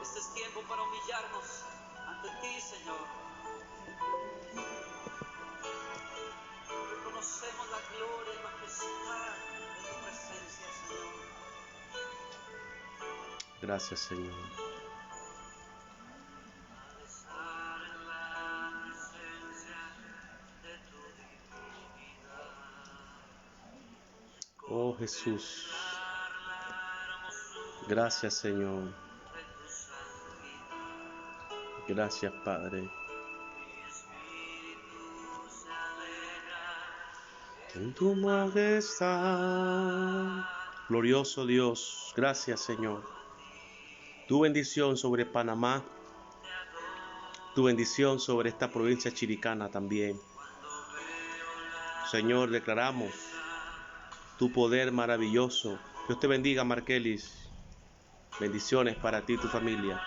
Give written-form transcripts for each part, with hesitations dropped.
Este es tiempo para humillarnos ante ti, Señor. Reconocemos la gloria y majestad de tu presencia, Señor. Gracias, Señor. Al estar en la presencia de tu divinidad. Oh Jesús. Gracias, Señor. Gracias, Padre. En tu majestad. Glorioso Dios. Gracias, Señor. Tu bendición sobre Panamá. Tu bendición sobre esta provincia chiricana también. Señor, declaramos tu poder maravilloso. Dios te bendiga, Markelis. Bendiciones para ti y tu familia.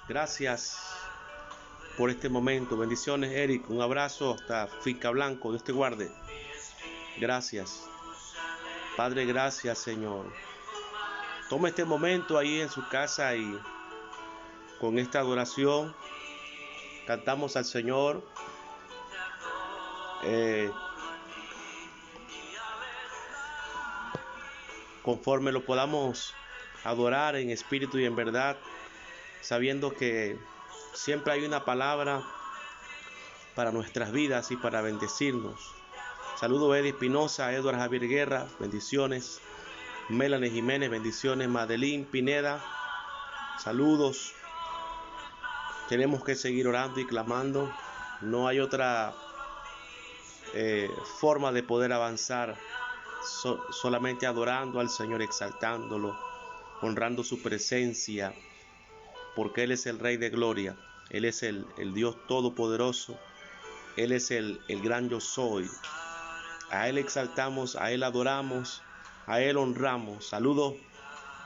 Gracias por este momento. Bendiciones, Eric. Un abrazo hasta Finca Blanco. Dios te guarde. Gracias. Padre, gracias, Señor. Toma este momento ahí en su casa y con esta adoración cantamos al Señor. Conforme lo podamos adorar en espíritu y en verdad, sabiendo que siempre hay una palabra para nuestras vidas y para bendecirnos. Saludo a Eddie Espinosa, Edward Javier Guerra, bendiciones. Melanie Jiménez, bendiciones. Madeline Pineda, saludos. Tenemos que seguir orando y clamando. No hay otra forma de poder avanzar, solamente adorando al Señor, exaltándolo, honrando su presencia, porque Él es el Rey de Gloria. Él es el Dios Todopoderoso. Él es el gran yo soy. A Él exaltamos, a Él adoramos, a Él honramos. Saludos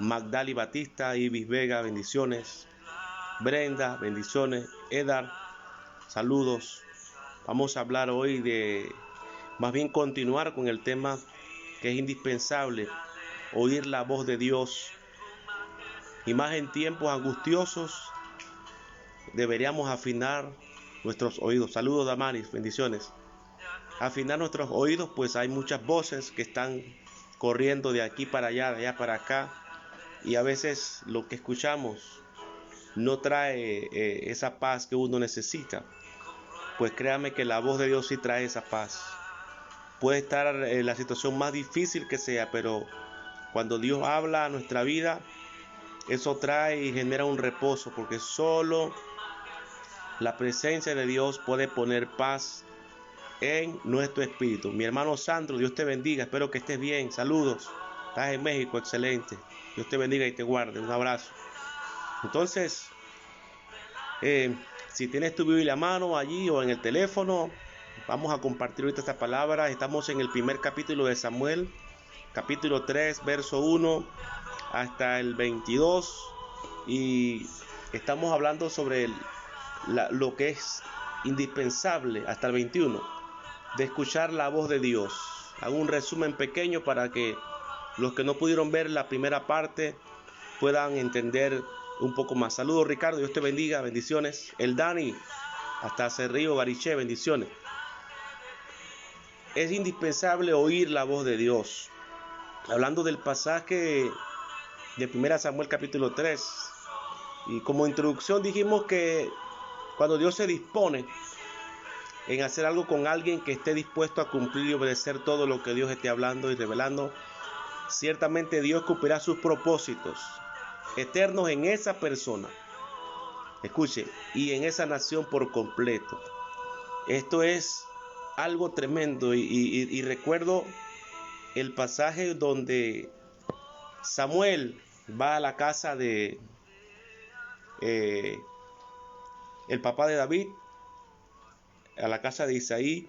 Magdali Batista, Ibis Vega, bendiciones. Brenda, bendiciones. Edar, saludos. Vamos a hablar hoy más bien continuar con el tema que es indispensable, oír la voz de Dios. Y más en tiempos angustiosos, deberíamos afinar nuestros oídos. Saludos, Damaris, bendiciones. Afinar nuestros oídos, pues hay muchas voces que están corriendo de aquí para allá, de allá para acá, y a veces lo que escuchamos no trae esa paz que uno necesita. Pues créame que la voz de Dios sí trae esa paz. Puede estar la situación más difícil que sea, pero cuando Dios habla a nuestra vida, eso trae y genera un reposo, porque solo la presencia de Dios puede poner paz en nuestro espíritu. Mi hermano Sandro, Dios te bendiga, espero que estés bien. Saludos, estás en México, excelente. Dios te bendiga y te guarde, un abrazo. Entonces, si tienes tu Biblia a mano allí o en el teléfono, vamos a compartir ahorita esta palabra. Estamos en el primer capítulo de Samuel, capítulo 3, verso 1 hasta el 22, y estamos hablando sobre lo que es indispensable hasta el 21, de escuchar la voz de Dios. Hago un resumen pequeño para que los que no pudieron ver la primera parte puedan entender un poco más. Saludos, Ricardo, Dios te bendiga, bendiciones. El Dani, hasta Cerrillo, Bariché, bendiciones. Es indispensable oír la voz de Dios. Hablando del pasaje de 1 Samuel capítulo 3, y como introducción dijimos que cuando Dios se dispone en hacer algo con alguien que esté dispuesto a cumplir y obedecer todo lo que Dios esté hablando y revelando, ciertamente Dios cumplirá sus propósitos eternos en esa persona, escuche, y en esa nación por completo. Esto es algo tremendo, y recuerdo el pasaje donde Samuel va a la casa de el papá de David, a la casa de Isaí,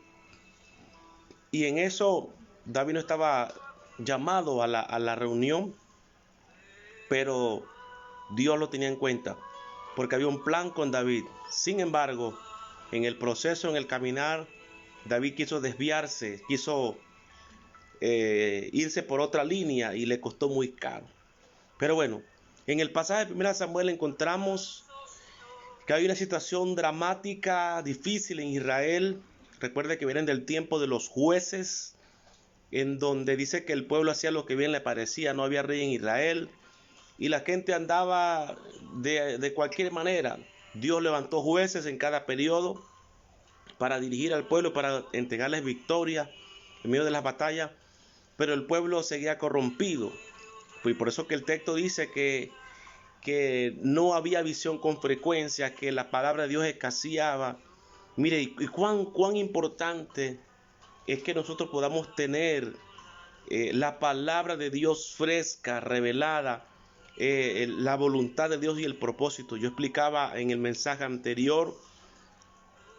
y en eso David no estaba llamado a la reunión, pero Dios lo tenía en cuenta, porque había un plan con David. Sin embargo, en el proceso, en el caminar, David quiso desviarse, quiso irse por otra línea y le costó muy caro. Pero bueno, En el pasaje de 1 Samuel encontramos que hay una situación dramática, difícil en Israel. Recuerde que vienen del tiempo de los jueces, en donde dice que el pueblo hacía lo que bien le parecía, no había rey en Israel, y la gente andaba de cualquier manera. Dios levantó jueces en cada periodo para dirigir al pueblo, para entregarles victoria en medio de las batallas, pero el pueblo seguía corrompido. Y por eso que el texto dice que no había visión con frecuencia, que la palabra de Dios escaseaba. Mire, y cuán importante es que nosotros podamos tener la palabra de Dios fresca, revelada, la voluntad de Dios y el propósito. Yo explicaba en el mensaje anterior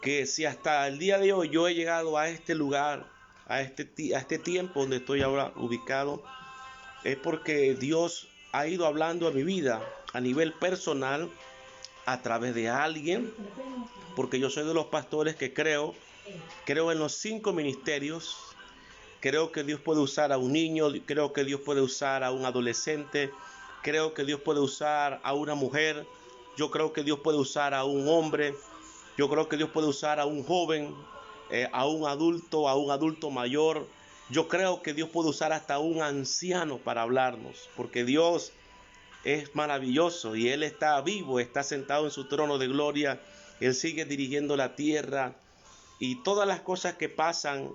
que si hasta el día de hoy yo he llegado a este lugar, a este tiempo donde estoy ahora ubicado, es porque Dios ha ido hablando a mi vida a nivel personal a través de alguien, porque yo soy de los pastores que creo en los 5 ministerios. Creo que Dios puede usar a un niño, creo que Dios puede usar a un adolescente, creo que Dios puede usar a una mujer, yo creo que Dios puede usar a un hombre, yo creo que Dios puede usar a un joven, a un adulto mayor. Yo creo que Dios puede usar hasta un anciano para hablarnos, porque Dios es maravilloso y Él está vivo, está sentado en su trono de gloria, Él sigue dirigiendo la tierra y todas las cosas que pasan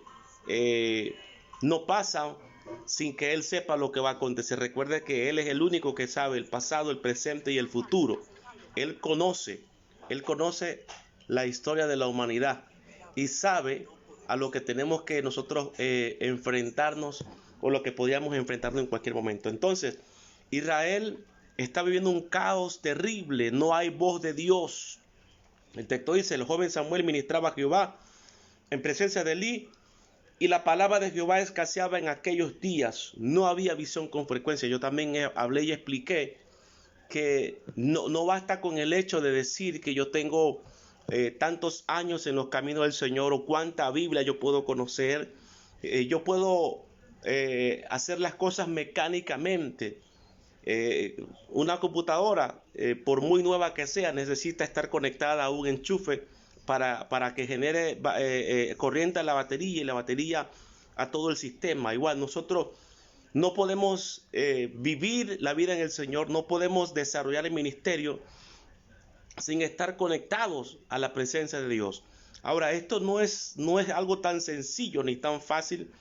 no pasan sin que Él sepa lo que va a acontecer. Recuerde que Él es el único que sabe el pasado, el presente y el futuro. Él conoce la historia de la humanidad y sabe a lo que tenemos que nosotros enfrentarnos o lo que podríamos enfrentarnos en cualquier momento. Entonces, Israel está viviendo un caos terrible, no hay voz de Dios. El texto dice, el joven Samuel ministraba a Jehová en presencia de Elí, y la palabra de Jehová escaseaba en aquellos días, no había visión con frecuencia. Yo también hablé y expliqué que no basta con el hecho de decir que yo tengo tantos años en los caminos del Señor o cuánta Biblia yo puedo conocer. Yo puedo hacer las cosas mecánicamente. Una computadora, por muy nueva que sea, necesita estar conectada a un enchufe para que genere corriente a la batería y la batería a todo el sistema. Igual nosotros no podemos vivir la vida en el Señor, no podemos desarrollar el ministerio sin estar conectados a la presencia de Dios. Ahora, esto no es algo tan sencillo ni tan fácil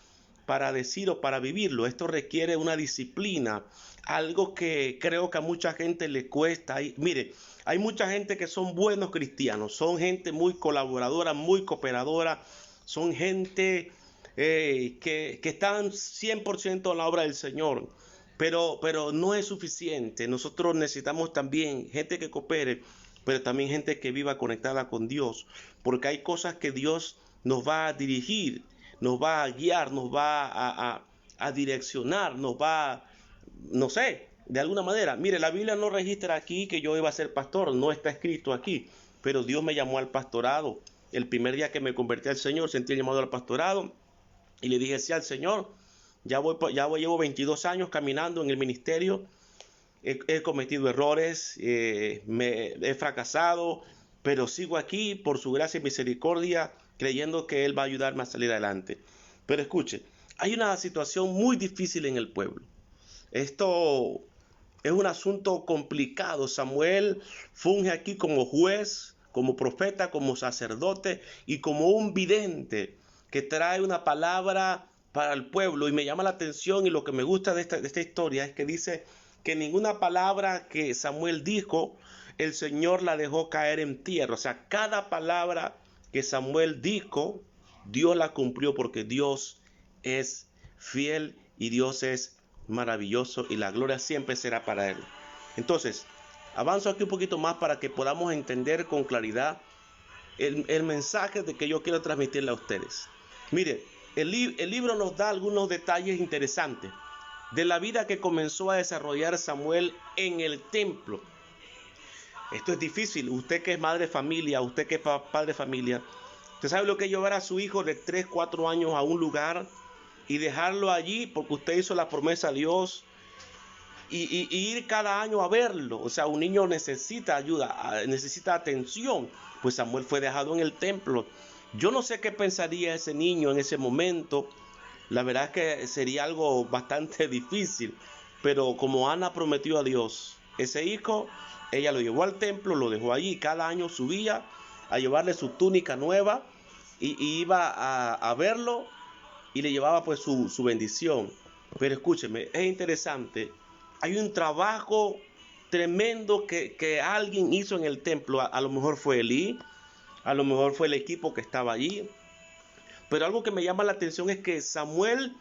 para decir o para vivirlo. Esto requiere una disciplina, algo que creo que a mucha gente le cuesta. Mire, hay mucha gente que son buenos cristianos, son gente muy colaboradora, muy cooperadora, son gente que están 100% en la obra del Señor, pero no es suficiente. Nosotros necesitamos también gente que coopere, pero también gente que viva conectada con Dios, porque hay cosas que Dios nos va a dirigir, nos va a guiar, nos va a direccionar, nos va, no sé, de alguna manera. Mire, la Biblia no registra aquí que yo iba a ser pastor, no está escrito aquí, pero Dios me llamó al pastorado. El primer día que me convertí al Señor, sentí el llamado al pastorado y le dije sí al Señor. Llevo 22 años caminando en el ministerio. He cometido errores, he fracasado, pero sigo aquí por su gracia y misericordia, creyendo que Él va a ayudarme a salir adelante. Pero escuche, hay una situación muy difícil en el pueblo. Esto es un asunto complicado. Samuel funge aquí como juez, como profeta, como sacerdote y como un vidente que trae una palabra para el pueblo. Y me llama la atención, y lo que me gusta de esta historia es que dice que ninguna palabra que Samuel dijo, el Señor la dejó caer en tierra. O sea, cada palabra que Samuel dijo, Dios la cumplió, porque Dios es fiel y Dios es maravilloso y la gloria siempre será para Él. Entonces, avanzo aquí un poquito más para que podamos entender con claridad el mensaje de que yo quiero transmitirle a ustedes. Mire, el libro nos da algunos detalles interesantes de la vida que comenzó a desarrollar Samuel en el templo. Esto es difícil. Usted que es madre de familia, usted que es padre de familia, usted sabe lo que es llevar a su hijo de 3, 4 años a un lugar y dejarlo allí porque usted hizo la promesa a Dios y ir cada año a verlo. O sea, un niño necesita ayuda, necesita atención. Pues Samuel fue dejado en el templo. Yo no sé qué pensaría ese niño en ese momento. La verdad es que sería algo bastante difícil. Pero como Ana prometió a Dios ese hijo, ella lo llevó al templo, lo dejó allí. Cada año subía a llevarle su túnica nueva y iba a verlo y le llevaba pues su bendición. Pero escúcheme, es interesante. Hay un trabajo tremendo que alguien hizo en el templo. A lo mejor fue Elí, a lo mejor fue el equipo que estaba allí. Pero algo que me llama la atención es que Samuel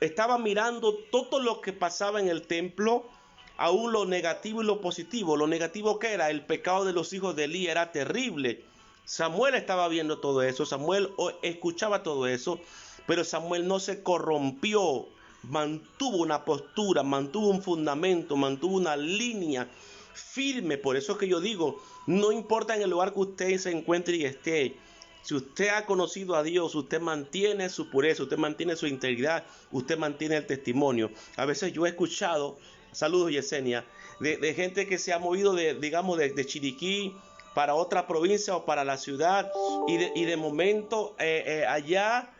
estaba mirando todo lo que pasaba en el templo, aún lo negativo y lo positivo. Lo negativo que era el pecado de los hijos de Elí era terrible. Samuel estaba viendo todo eso, Samuel escuchaba todo eso, pero Samuel no se corrompió, mantuvo una postura, mantuvo un fundamento, mantuvo una línea firme. Por eso es que yo digo, no importa en el lugar que usted se encuentre y esté, si usted ha conocido a Dios, usted mantiene su pureza, usted mantiene su integridad, usted mantiene el testimonio. A veces yo he escuchado, saludos Yesenia, de gente que se ha movido digamos, de Chiriquí para otra provincia o para la ciudad y de momento allá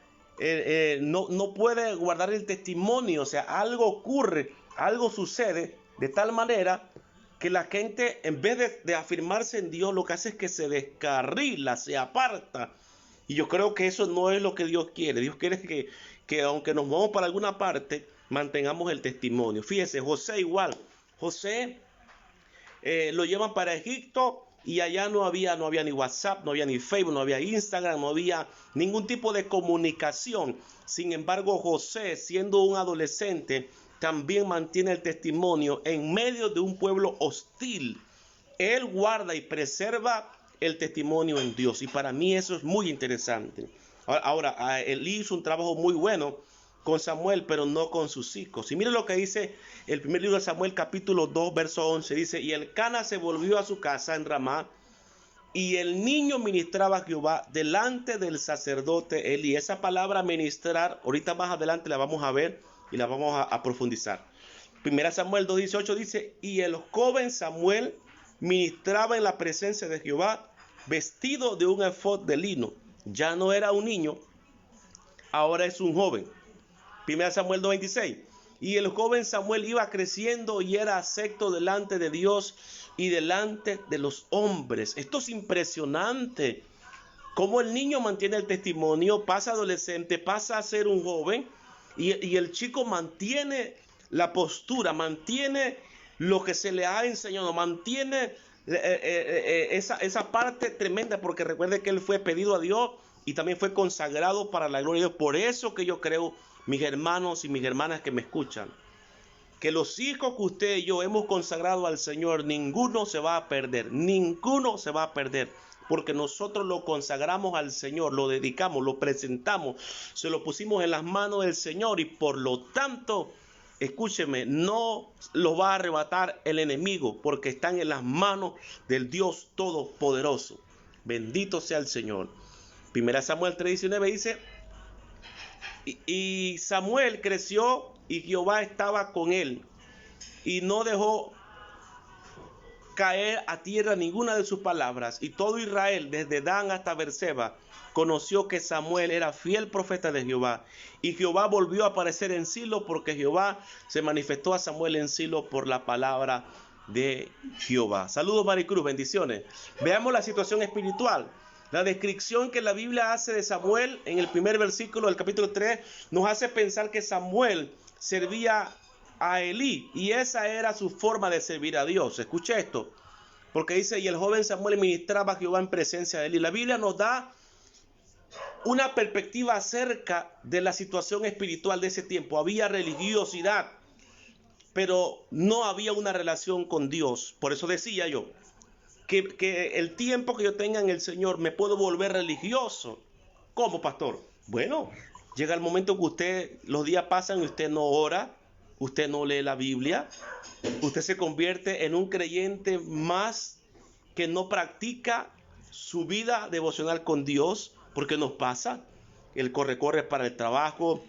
no puede guardar el testimonio. O sea, algo ocurre, algo sucede de tal manera que la gente, en vez de afirmarse en Dios, lo que hace es que se descarrila, se aparta. Y yo creo que eso no es lo que Dios quiere. Dios quiere que aunque nos movamos para alguna parte, mantengamos el testimonio. Fíjese, José igual. José lo llevan para Egipto y allá no había ni WhatsApp, no había ni Facebook, no había Instagram, no había ningún tipo de comunicación. Sin embargo, José, siendo un adolescente, también mantiene el testimonio en medio de un pueblo hostil. Él guarda y preserva el testimonio en Dios, y para mí eso es muy interesante. Ahora, él hizo un trabajo muy bueno con Samuel, pero no con sus hijos. Y mire lo que dice el primer libro de Samuel, capítulo 2, verso 11. Dice, y Elcana se volvió a su casa en Ramá, y el niño ministraba a Jehová delante del sacerdote Elí. Esa palabra ministrar, ahorita más adelante la vamos a ver y la vamos a profundizar. Primera Samuel 2:18 dice, y el joven Samuel ministraba en la presencia de Jehová, vestido de un efod de lino. Ya no era un niño, ahora es un joven. 1 Samuel 2:26. Y el joven Samuel iba creciendo y era acepto delante de Dios y delante de los hombres. Esto es impresionante. Cómo el niño mantiene el testimonio, pasa adolescente, pasa a ser un joven y el chico mantiene la postura, mantiene lo que se le ha enseñado, mantiene esa parte tremenda, porque recuerde que él fue pedido a Dios y también fue consagrado para la gloria de Dios. Por eso que yo creo, mis hermanos y mis hermanas que me escuchan, que los hijos que usted y yo hemos consagrado al Señor, ninguno se va a perder, ninguno se va a perder, porque nosotros lo consagramos al Señor, lo dedicamos, lo presentamos, se lo pusimos en las manos del Señor y por lo tanto, escúcheme, no lo va a arrebatar el enemigo, porque están en las manos del Dios Todopoderoso. Bendito sea el Señor. 1 Samuel 3:19 dice, y Samuel creció y Jehová estaba con él y no dejó caer a tierra ninguna de sus palabras, y todo Israel desde Dan hasta Berseba conoció que Samuel era fiel profeta de Jehová, y Jehová volvió a aparecer en Silo, porque Jehová se manifestó a Samuel en Silo por la palabra de Jehová. Saludos Maricruz, bendiciones. Veamos la situación espiritual. La descripción que la Biblia hace de Samuel en el primer versículo del capítulo 3 nos hace pensar que Samuel servía a Elí, y esa era su forma de servir a Dios. Escuche esto, porque dice, y el joven Samuel ministraba a Jehová en presencia de Elí. La Biblia nos da una perspectiva acerca de la situación espiritual de ese tiempo. Había religiosidad, pero no había una relación con Dios. Por eso decía yo que el tiempo que yo tenga en el Señor me puedo volver religioso. ¿Cómo, pastor? Bueno, llega el momento que usted, los días pasan y usted no ora, usted no lee la Biblia, usted se convierte en un creyente más que no practica su vida devocional con Dios, porque nos pasa el corre para el trabajo,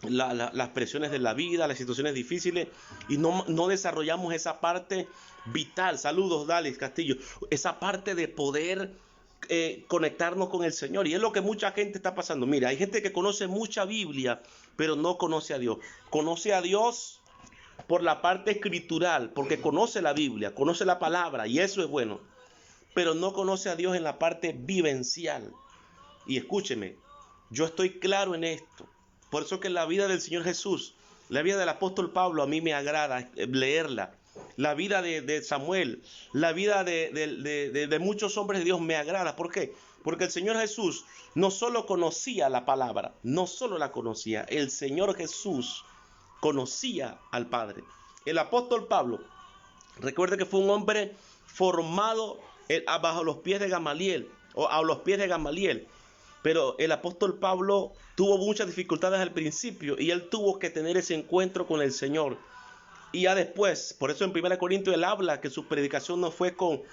las presiones de la vida, las situaciones difíciles, y no desarrollamos esa parte vital. Saludos, Dalis Castillo. Esa parte de poder conectarnos con el Señor. Y es lo que mucha gente está pasando. Mira, hay gente que conoce mucha Biblia, pero no conoce a Dios. Conoce a Dios por la parte escritural, porque conoce la Biblia, conoce la palabra, y eso es bueno. Pero no conoce a Dios en la parte vivencial. Y escúcheme, yo estoy claro en esto. Por eso que la vida del Señor Jesús, la vida del apóstol Pablo, a mí me agrada leerla. La vida de Samuel, la vida de muchos hombres de Dios me agrada. ¿Por qué? Porque el Señor Jesús no solo conocía la palabra, no solo la conocía, el Señor Jesús conocía al Padre. El apóstol Pablo, recuerde que fue un hombre formado bajo los pies de Gamaliel, o a los pies de Gamaliel. Pero el apóstol Pablo tuvo muchas dificultades al principio y él tuvo que tener ese encuentro con el Señor. Y ya después, por eso en 1 Corintios él habla que su predicación no fue con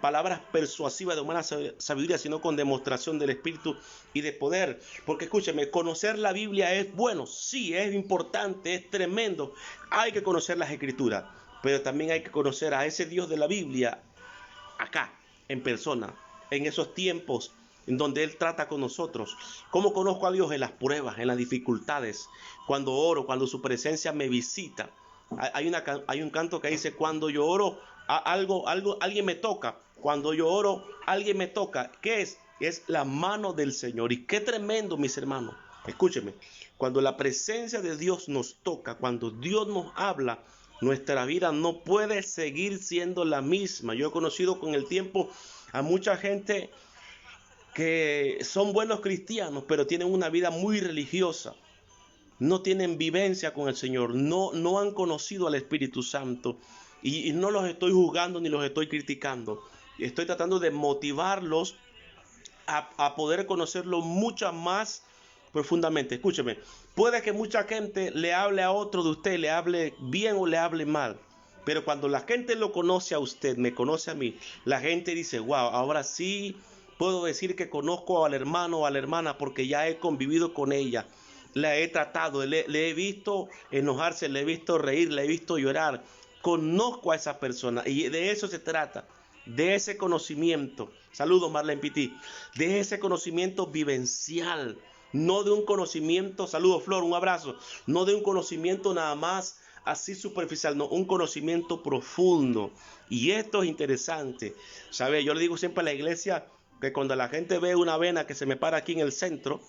palabras persuasivas de humana sabiduría, sino con demostración del Espíritu y de poder. Porque escúcheme, conocer la Biblia es bueno, sí, es importante, es tremendo. Hay que conocer las Escrituras, pero también hay que conocer a ese Dios de la Biblia acá, en persona, en esos tiempos en donde Él trata con nosotros. ¿Cómo conozco a Dios? En las pruebas, en las dificultades, cuando oro, cuando su presencia me visita. Hay un canto que dice: cuando yo oro, alguien me toca. Cuando yo oro, alguien me toca. ¿Qué es? Es la mano del Señor. Y qué tremendo, mis hermanos. Escúcheme, cuando la presencia de Dios nos toca, cuando Dios nos habla, nuestra vida no puede seguir siendo la misma. Yo he conocido con el tiempo a mucha gente que son buenos cristianos, pero tienen una vida muy religiosa. No tienen vivencia con el Señor, no han conocido al Espíritu Santo. Y no los estoy juzgando ni los estoy criticando. Estoy tratando de motivarlos a poder conocerlo mucho más profundamente. Escúcheme, puede que mucha gente le hable a otro de usted, le hable bien o le hable mal. Pero cuando la gente lo conoce a usted, me conoce a mí, la gente dice: wow, ahora sí puedo decir que conozco al hermano o a la hermana porque ya he convivido con ella. La he tratado, le he visto enojarse, le he visto reír, le he visto llorar. Conozco a esa persona y de eso se trata, de ese conocimiento. Saludos, Marlene Piti. De ese conocimiento vivencial, no de un conocimiento, saludos Flor, un abrazo, no de un conocimiento nada más así superficial, no, un conocimiento profundo. Y esto es interesante, ¿sabe? Yo le digo siempre a la iglesia que cuando la gente ve una vena que se me para aquí en el centro,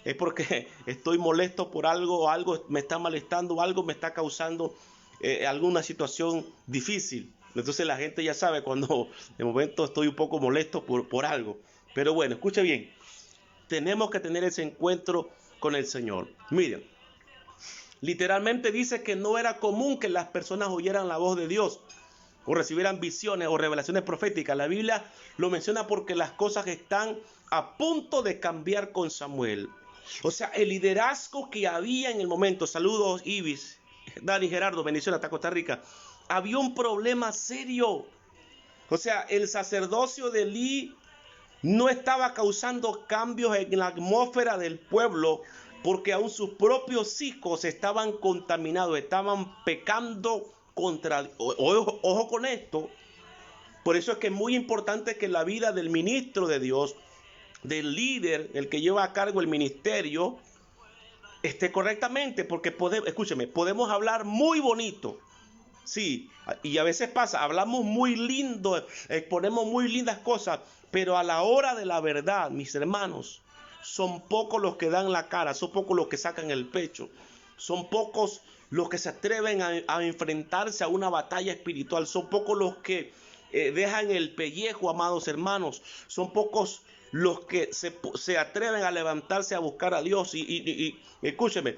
es porque estoy molesto por algo, o algo me está molestando, o algo me está causando alguna situación difícil. Entonces la gente ya sabe cuando de momento estoy un poco molesto por algo. Pero bueno, escuche bien, tenemos que tener ese encuentro con el Señor. Miren, literalmente dice que no era común que las personas oyeran la voz de Dios o recibieran visiones o revelaciones proféticas. La Biblia lo menciona porque las cosas están a punto de cambiar con Samuel. O sea, el liderazgo que había en el momento, saludos Ibis, Dani, Gerardo, bendiciones hasta Costa Rica, había un problema serio. O sea, el sacerdocio de Elí no estaba causando cambios en la atmósfera del pueblo, porque aún sus propios hijos estaban contaminados, estaban pecando contra Dios. Ojo con esto. Por eso es que es muy importante que la vida del ministro de Dios, del líder, el que lleva a cargo el ministerio, esté correctamente, porque escúcheme, podemos hablar muy bonito, sí, y a veces pasa, hablamos muy lindo, exponemos muy lindas cosas, pero a la hora de la verdad, mis hermanos, son pocos los que dan la cara, son pocos los que sacan el pecho, son pocos los que se atreven a enfrentarse a una batalla espiritual, son pocos los que dejan el pellejo, amados hermanos, son pocos los que se atreven a levantarse a buscar a Dios. Y escúcheme,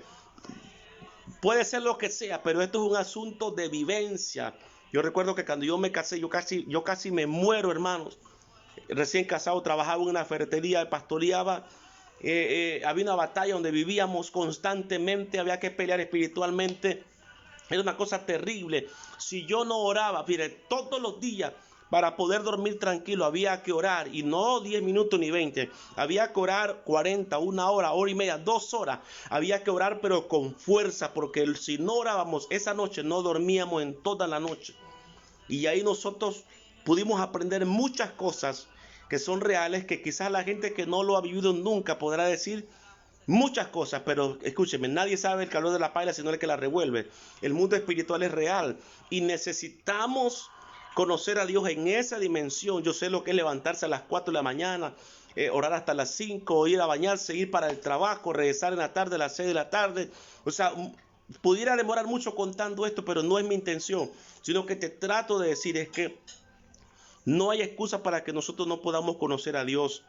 puede ser lo que sea, pero esto es un asunto de vivencia. Yo recuerdo que cuando yo me casé, yo casi me muero, hermanos. Recién casado, trabajaba en una ferretería, pastoreaba. Había una batalla donde vivíamos constantemente, había que pelear espiritualmente. Era una cosa terrible. Si yo no oraba, mire, todos los días Para poder dormir tranquilo había que orar, y no 10 minutos ni 20, había que orar 40, una hora, hora y media, 2 horas. Había que orar pero con fuerza, porque si no orábamos esa noche no dormíamos en toda la noche. Y ahí nosotros pudimos aprender muchas cosas que son reales, que quizás la gente que no lo ha vivido nunca podrá decir muchas cosas, pero escúcheme, nadie sabe el calor de la paila sino el que la revuelve. El mundo espiritual es real y necesitamos conocer a Dios en esa dimensión. Yo sé lo que es levantarse a las 4 de la mañana, orar hasta las 5, ir a bañarse, ir para el trabajo, regresar en la tarde a las 6 de la tarde. O sea, pudiera demorar mucho contando esto, pero no es mi intención, sino que te trato de decir es que no hay excusa para que nosotros no podamos conocer a Dios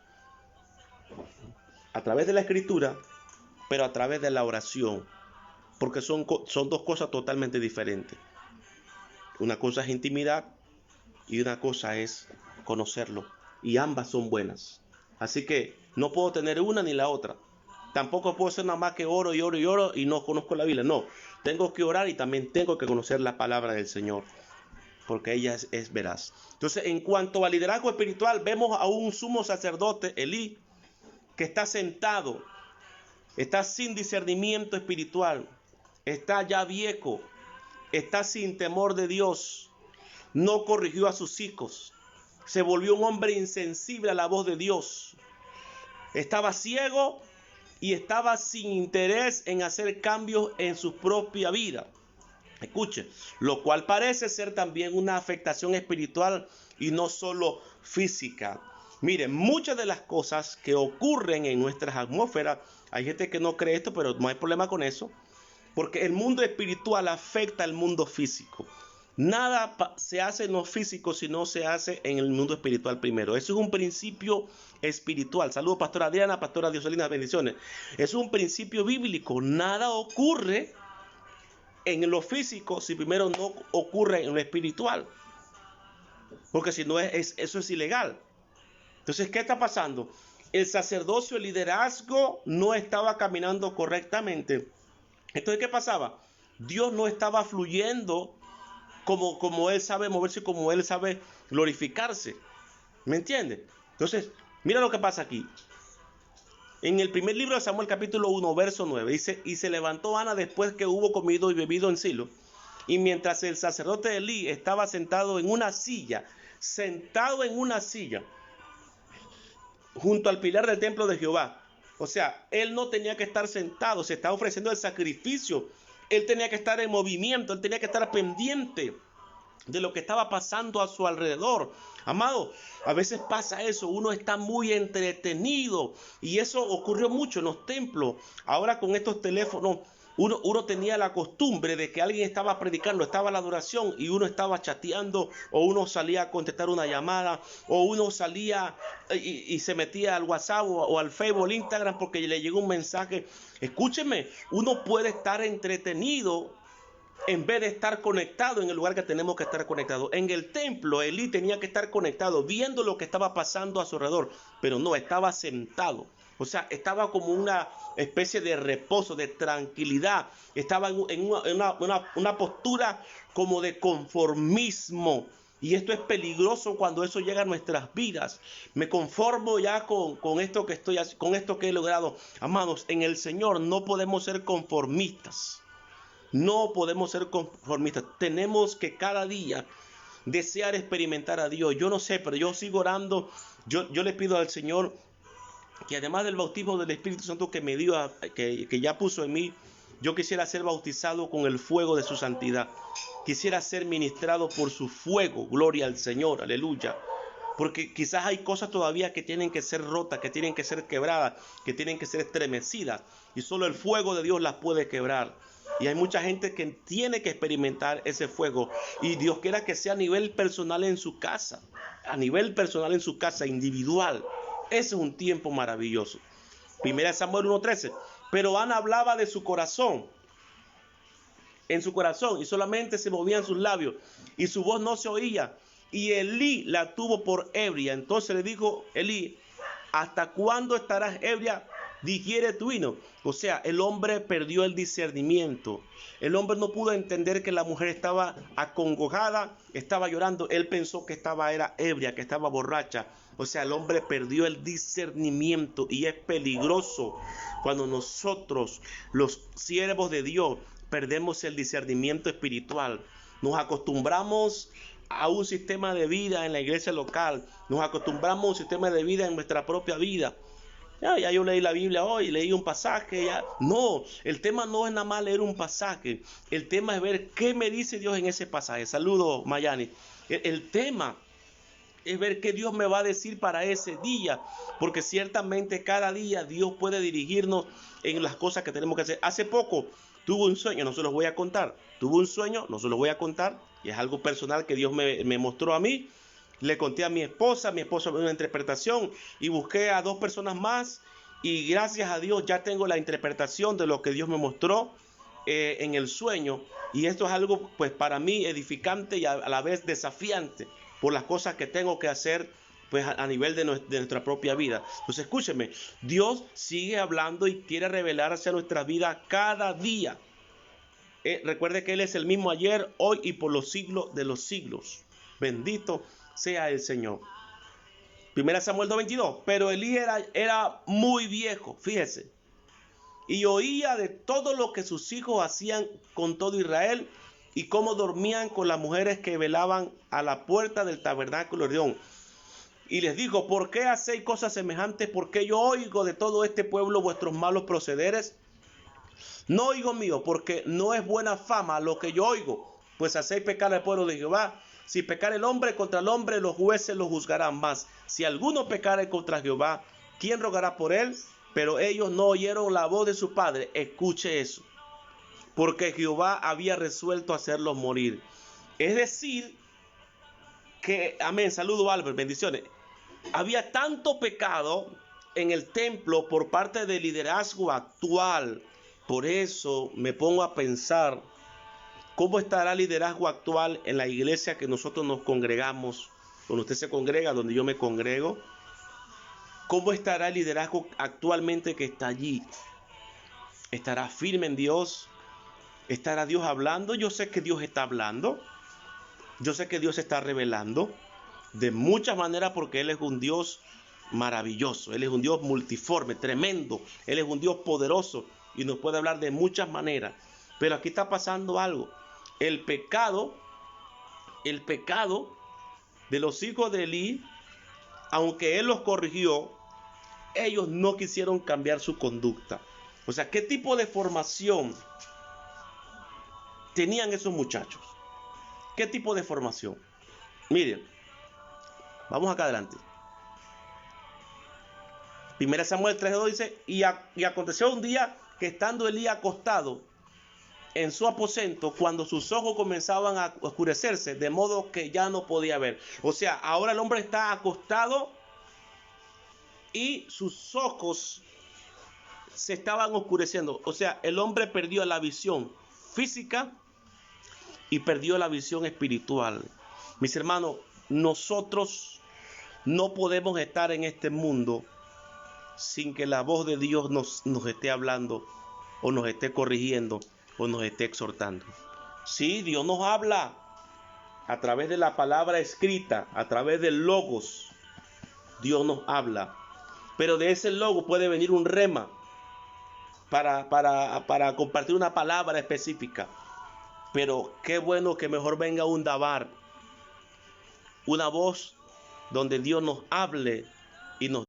a través de la escritura, pero a través de la oración, porque son dos cosas totalmente diferentes. Una cosa es intimidad y una cosa es conocerlo, y ambas son buenas. Así que no puedo tener una ni la otra. Tampoco puedo ser nada más que oro y oro y oro y no conozco la Biblia. No, tengo que orar y también tengo que conocer la palabra del Señor, porque ella es veraz. Entonces, en cuanto al liderazgo espiritual, vemos a un sumo sacerdote, Elí, que está sentado, está sin discernimiento espiritual, está ya viejo, está sin temor de Dios, no corrigió a sus hijos, se volvió un hombre insensible a la voz de Dios, estaba ciego y estaba sin interés en hacer cambios en su propia vida. Escuche, lo cual parece ser también una afectación espiritual y no solo física. Miren, muchas de las cosas que ocurren en nuestras atmósferas, hay gente que no cree esto, pero no hay problema con eso, porque el mundo espiritual afecta al mundo físico. Nada se hace en lo físico si no se hace en el mundo espiritual primero. Eso es un principio espiritual. Saludos, pastora Adriana, pastora Dioselina, bendiciones. Es un principio bíblico. Nada ocurre en lo físico si primero no ocurre en lo espiritual, porque si no eso es ilegal. Entonces, ¿qué está pasando? El sacerdocio, el liderazgo no estaba caminando correctamente. Entonces, ¿qué pasaba? Dios no estaba fluyendo como Él sabe moverse, como Él sabe glorificarse. ¿Me entiende? Entonces, mira lo que pasa aquí. En el primer libro de Samuel, capítulo 1, verso 9, dice: y se levantó Ana después que hubo comido y bebido en Silo, y mientras el sacerdote Elí estaba sentado en una silla, junto al pilar del templo de Jehová. O sea, él no tenía que estar sentado, se estaba ofreciendo el sacrificio. Él tenía que estar en movimiento, él tenía que estar pendiente de lo que estaba pasando a su alrededor. Amado, a veces pasa eso, uno está muy entretenido, y eso ocurrió mucho en los templos. Ahora con estos teléfonos, uno tenía la costumbre de que alguien estaba predicando, estaba la adoración y uno estaba chateando, o uno salía a contestar una llamada, o uno salía y se metía al WhatsApp o al Facebook, al Instagram, porque le llegó un mensaje. Escúcheme, uno puede estar entretenido en vez de estar conectado en el lugar que tenemos que estar conectado. En el templo, Elí tenía que estar conectado, viendo lo que estaba pasando a su alrededor, pero no, estaba sentado. O sea, estaba como una especie de reposo, de tranquilidad. Estaba en una postura como de conformismo. Y esto es peligroso cuando eso llega a nuestras vidas. Me conformo ya con esto que estoy haciendo, con esto que he logrado. Amados, en el Señor no podemos ser conformistas. No podemos ser conformistas. Tenemos que cada día desear experimentar a Dios. Yo no sé, pero yo sigo orando. Yo le pido al Señor que además del bautismo del Espíritu Santo que me dio, que ya puso en mí, yo quisiera ser bautizado con el fuego de su santidad. Quisiera ser ministrado por su fuego. Gloria al Señor, aleluya. Porque quizás hay cosas todavía que tienen que ser rotas, que tienen que ser quebradas, que tienen que ser estremecidas. Y solo el fuego de Dios las puede quebrar. Y hay mucha gente que tiene que experimentar ese fuego. Y Dios quiera que sea a nivel personal en su casa. A nivel personal en su casa, individual. Ese es un tiempo maravilloso. 1 Samuel 1:13. Pero Ana hablaba de su corazón. En su corazón. Y solamente se movían sus labios. Y su voz no se oía. Y Elí la tuvo por ebria. Entonces le dijo Elí: ¿hasta cuándo estarás ebria? digiere tu vino. O sea, el hombre perdió el discernimiento. El hombre no pudo entender que la mujer estaba acongojada, estaba llorando. Él pensó que era ebria, que estaba borracha. O sea, el hombre perdió el discernimiento y es peligroso cuando nosotros, los siervos de Dios, perdemos el discernimiento espiritual. Nos acostumbramos a un sistema de vida en la iglesia local. Nos acostumbramos a un sistema de vida en nuestra propia vida. Ya yo leí la Biblia hoy, leí un pasaje. Ya. No, el tema no es nada más leer un pasaje. El tema es ver qué me dice Dios en ese pasaje. Saludos, Mayani. El tema es ver qué Dios me va a decir para ese día. Porque ciertamente cada día Dios puede dirigirnos en las cosas que tenemos que hacer. Hace poco tuve un sueño, no se los voy a contar. Tuve un sueño, no se los voy a contar. Y es algo personal que Dios me mostró a mí. Le conté a mi esposa me dio una interpretación y busqué a 2 personas más y gracias a Dios ya tengo la interpretación de lo que Dios me mostró en el sueño, y esto es algo pues para mí edificante y a la vez desafiante por las cosas que tengo que hacer pues a nivel de nuestra propia vida. Entonces escúcheme, Dios sigue hablando y quiere revelarse a nuestra vida cada día. Recuerde que Él es el mismo ayer, hoy y por los siglos de los siglos. Bendito sea el Señor. 1 Samuel 2:22. Pero Elí era muy viejo, fíjese, y oía de todo lo que sus hijos hacían con todo Israel y cómo dormían con las mujeres que velaban a la puerta del tabernáculo de Dios. Y les dijo: ¿por qué hacéis cosas semejantes? Porque yo oigo de todo este pueblo vuestros malos procederes. No, hijo mío, porque no es buena fama lo que yo oigo, pues hacéis pecar al pueblo de Jehová. Si pecar el hombre contra el hombre, los jueces lo juzgarán más. Si alguno pecare contra Jehová, ¿quién rogará por él? Pero ellos no oyeron la voz de su padre. Escuche eso. Porque Jehová había resuelto hacerlos morir. Es decir, que, amén, saludo Albert, bendiciones. Había tanto pecado en el templo por parte del liderazgo actual. Por eso me pongo a pensar, ¿cómo estará el liderazgo actual en la iglesia que nosotros nos congregamos? Donde usted se congrega, donde yo me congrego. ¿Cómo estará el liderazgo actualmente que está allí? ¿Estará firme en Dios? ¿Estará Dios hablando? Yo sé que Dios está hablando. Yo sé que Dios está revelando de muchas maneras porque Él es un Dios maravilloso. Él es un Dios multiforme, tremendo. Él es un Dios poderoso y nos puede hablar de muchas maneras. Pero aquí está pasando algo. El pecado de los hijos de Elí, aunque él los corrigió, ellos no quisieron cambiar su conducta. O sea, ¿qué tipo de formación tenían esos muchachos? ¿Qué tipo de formación? Miren, vamos acá adelante. 1 Samuel 3:2 dice: y aconteció un día que estando Elí acostado en su aposento, cuando sus ojos comenzaban a oscurecerse, de modo que ya no podía ver. O sea, ahora el hombre está acostado y sus ojos se estaban oscureciendo. O sea, el hombre perdió la visión física y perdió la visión espiritual. Mis hermanos, nosotros no podemos estar en este mundo sin que la voz de Dios nos esté hablando o nos esté corrigiendo o nos esté exhortando. Sí, Dios nos habla a través de la palabra escrita, a través del logos. Dios nos habla, pero de ese logo puede venir un rema para compartir una palabra específica. Pero qué bueno que mejor venga un dabar, una voz donde Dios nos hable y nos...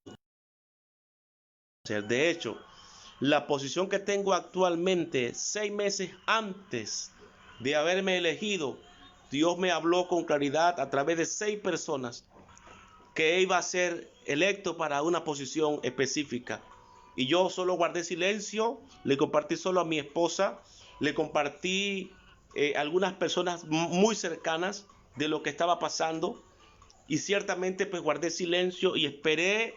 De hecho, la posición que tengo actualmente, 6 meses antes de haberme elegido, Dios me habló con claridad a través de 6 personas que iba a ser electo para una posición específica. Y yo solo guardé silencio, le compartí solo a mi esposa, le compartí algunas personas muy cercanas de lo que estaba pasando. Y ciertamente pues guardé silencio y esperé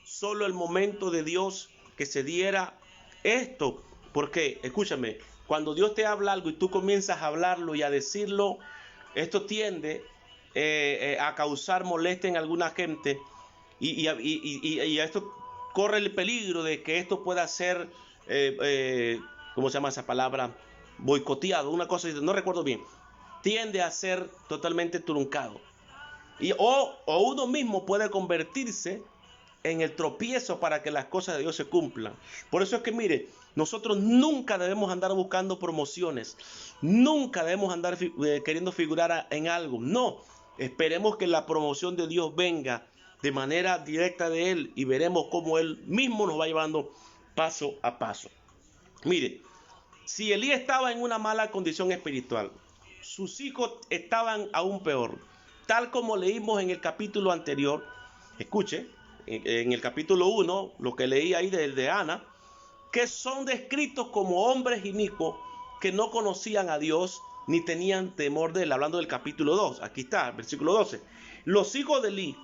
solo el momento de Dios que se diera esto. Porque, escúchame, cuando Dios te habla algo y tú comienzas a hablarlo y a decirlo, esto tiende a causar molestia en alguna gente y esto corre el peligro de que esto pueda ser, ¿cómo se llama esa palabra? Boicoteado, una cosa, no recuerdo bien. Tiende a ser totalmente truncado. O uno mismo puede convertirse en el tropiezo para que las cosas de Dios se cumplan. Por eso es que, mire, nosotros nunca debemos andar buscando promociones. Nunca debemos andar queriendo figurar en algo. No, esperemos que la promoción de Dios venga de manera directa de Él y veremos cómo Él mismo nos va llevando paso a paso. Mire, si Elías estaba en una mala condición espiritual, sus hijos estaban aún peor. Tal como leímos en el capítulo anterior, escuche, en el capítulo 1, lo que leí ahí de Ana, que son descritos como hombres inicuos que no conocían a Dios ni tenían temor de Él. Hablando del capítulo 2, aquí está, versículo 12. Los hijos de Elí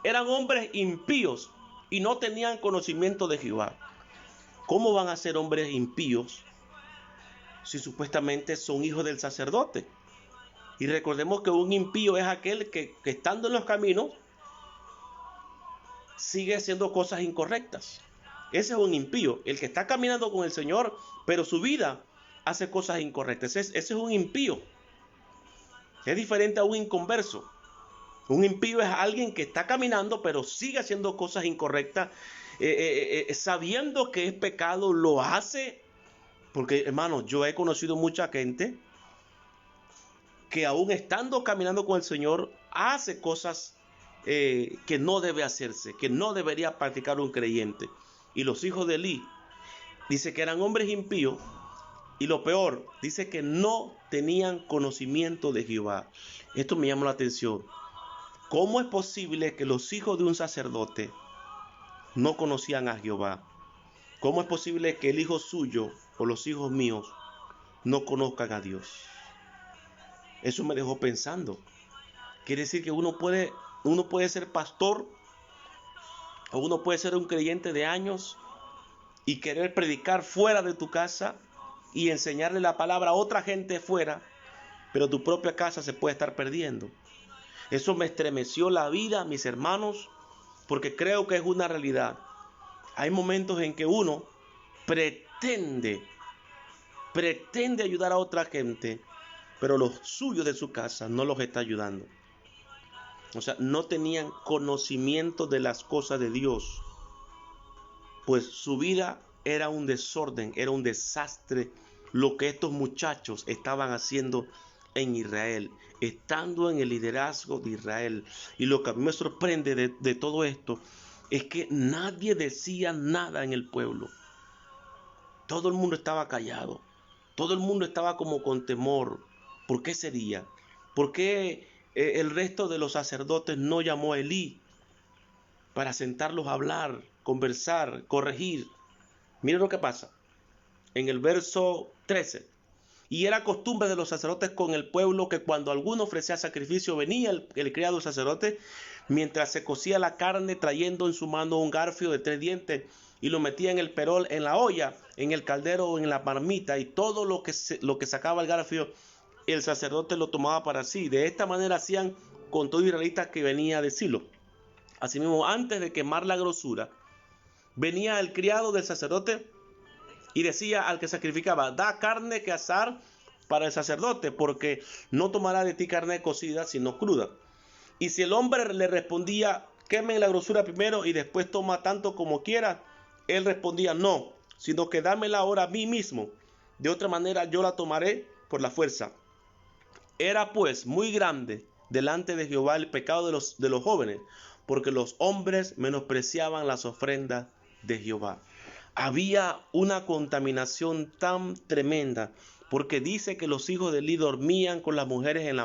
eran hombres impíos y no tenían conocimiento de Jehová. ¿Cómo van a ser hombres impíos si supuestamente son hijos del sacerdote? Y recordemos que un impío es aquel que estando en los caminos sigue haciendo cosas incorrectas. Ese es un impío, el que está caminando con el Señor, pero su vida hace cosas incorrectas. Ese es un impío. Es diferente a un inconverso. Un impío es alguien que está caminando, pero sigue haciendo cosas incorrectas, sabiendo que es pecado, lo hace. Porque, hermano, yo he conocido mucha gente que aún estando caminando con el Señor, hace cosas que no debe hacerse, que no debería practicar un creyente. Y los hijos de Elí, dice que eran hombres impíos, y lo peor, dice que no tenían conocimiento de Jehová. Esto me llama la atención. ¿Cómo es posible que los hijos de un sacerdote no conocían a Jehová? ¿Cómo es posible que el hijo suyo o los hijos míos no conozcan a Dios? Eso me dejó pensando. Quiere decir que uno puede ser pastor o uno puede ser un creyente de años y querer predicar fuera de tu casa y enseñarle la palabra a otra gente fuera, pero tu propia casa se puede estar perdiendo. Eso me estremeció la vida, mis hermanos, porque creo que es una realidad. Hay momentos en que uno pretende ayudar a otra gente, pero los suyos de su casa no los está ayudando. O sea, no tenían conocimiento de las cosas de Dios, pues su vida era un desorden, era un desastre lo que estos muchachos estaban haciendo en Israel, estando en el liderazgo de Israel. Y lo que a mí me sorprende de todo esto es que nadie decía nada en el pueblo. Todo el mundo estaba callado, todo el mundo estaba como con temor. ¿Por qué sería? ¿Por qué el resto de los sacerdotes no llamó a Elí para sentarlos a hablar, conversar, corregir? Miren lo que pasa en el verso 13. Y era costumbre de los sacerdotes con el pueblo que cuando alguno ofrecía sacrificio venía el criado sacerdote mientras se cocía la carne, trayendo en su mano un garfio de 3 dientes y lo metía en el perol, en la olla, en el caldero o en la marmita, y todo lo que sacaba el garfio el sacerdote lo tomaba para sí. De esta manera hacían con todo israelita que venía de Silo. Asimismo, antes de quemar la grosura, venía el criado del sacerdote y decía al que sacrificaba: da carne que asar para el sacerdote, porque no tomará de ti carne cocida, sino cruda. Y si el hombre le respondía: quemen la grosura primero y después toma tanto como quiera, él respondía: no, sino que dámela ahora a mí mismo, de otra manera yo la tomaré por la fuerza. Era pues muy grande delante de Jehová el pecado de los jóvenes, porque los hombres menospreciaban las ofrendas de Jehová. Había una contaminación tan tremenda, porque dice que los hijos de Elí dormían con las mujeres en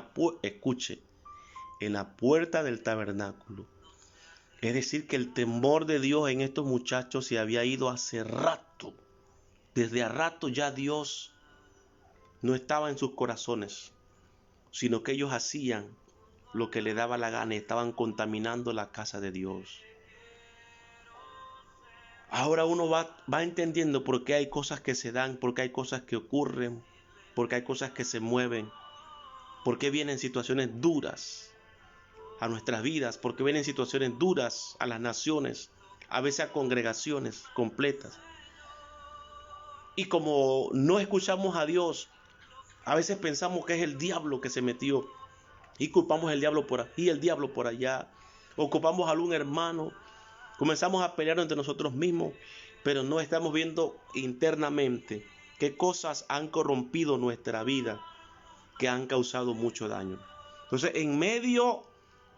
la puerta del tabernáculo. Es decir, que el temor de Dios en estos muchachos se había ido hace rato. Desde a rato ya Dios no estaba en sus corazones, sino que ellos hacían lo que le daba la gana y estaban contaminando la casa de Dios. Ahora uno va entendiendo por qué hay cosas que se dan, por qué hay cosas que ocurren, por qué hay cosas que se mueven, por qué vienen situaciones duras a nuestras vidas, por qué vienen situaciones duras a las naciones, a veces a congregaciones completas. Y como no escuchamos a Dios, a veces pensamos que es el diablo que se metió y culpamos al diablo por aquí, el diablo por allá. O culpamos a algún hermano. Comenzamos a pelear entre nosotros mismos, pero no estamos viendo internamente qué cosas han corrompido nuestra vida, que han causado mucho daño. Entonces, en medio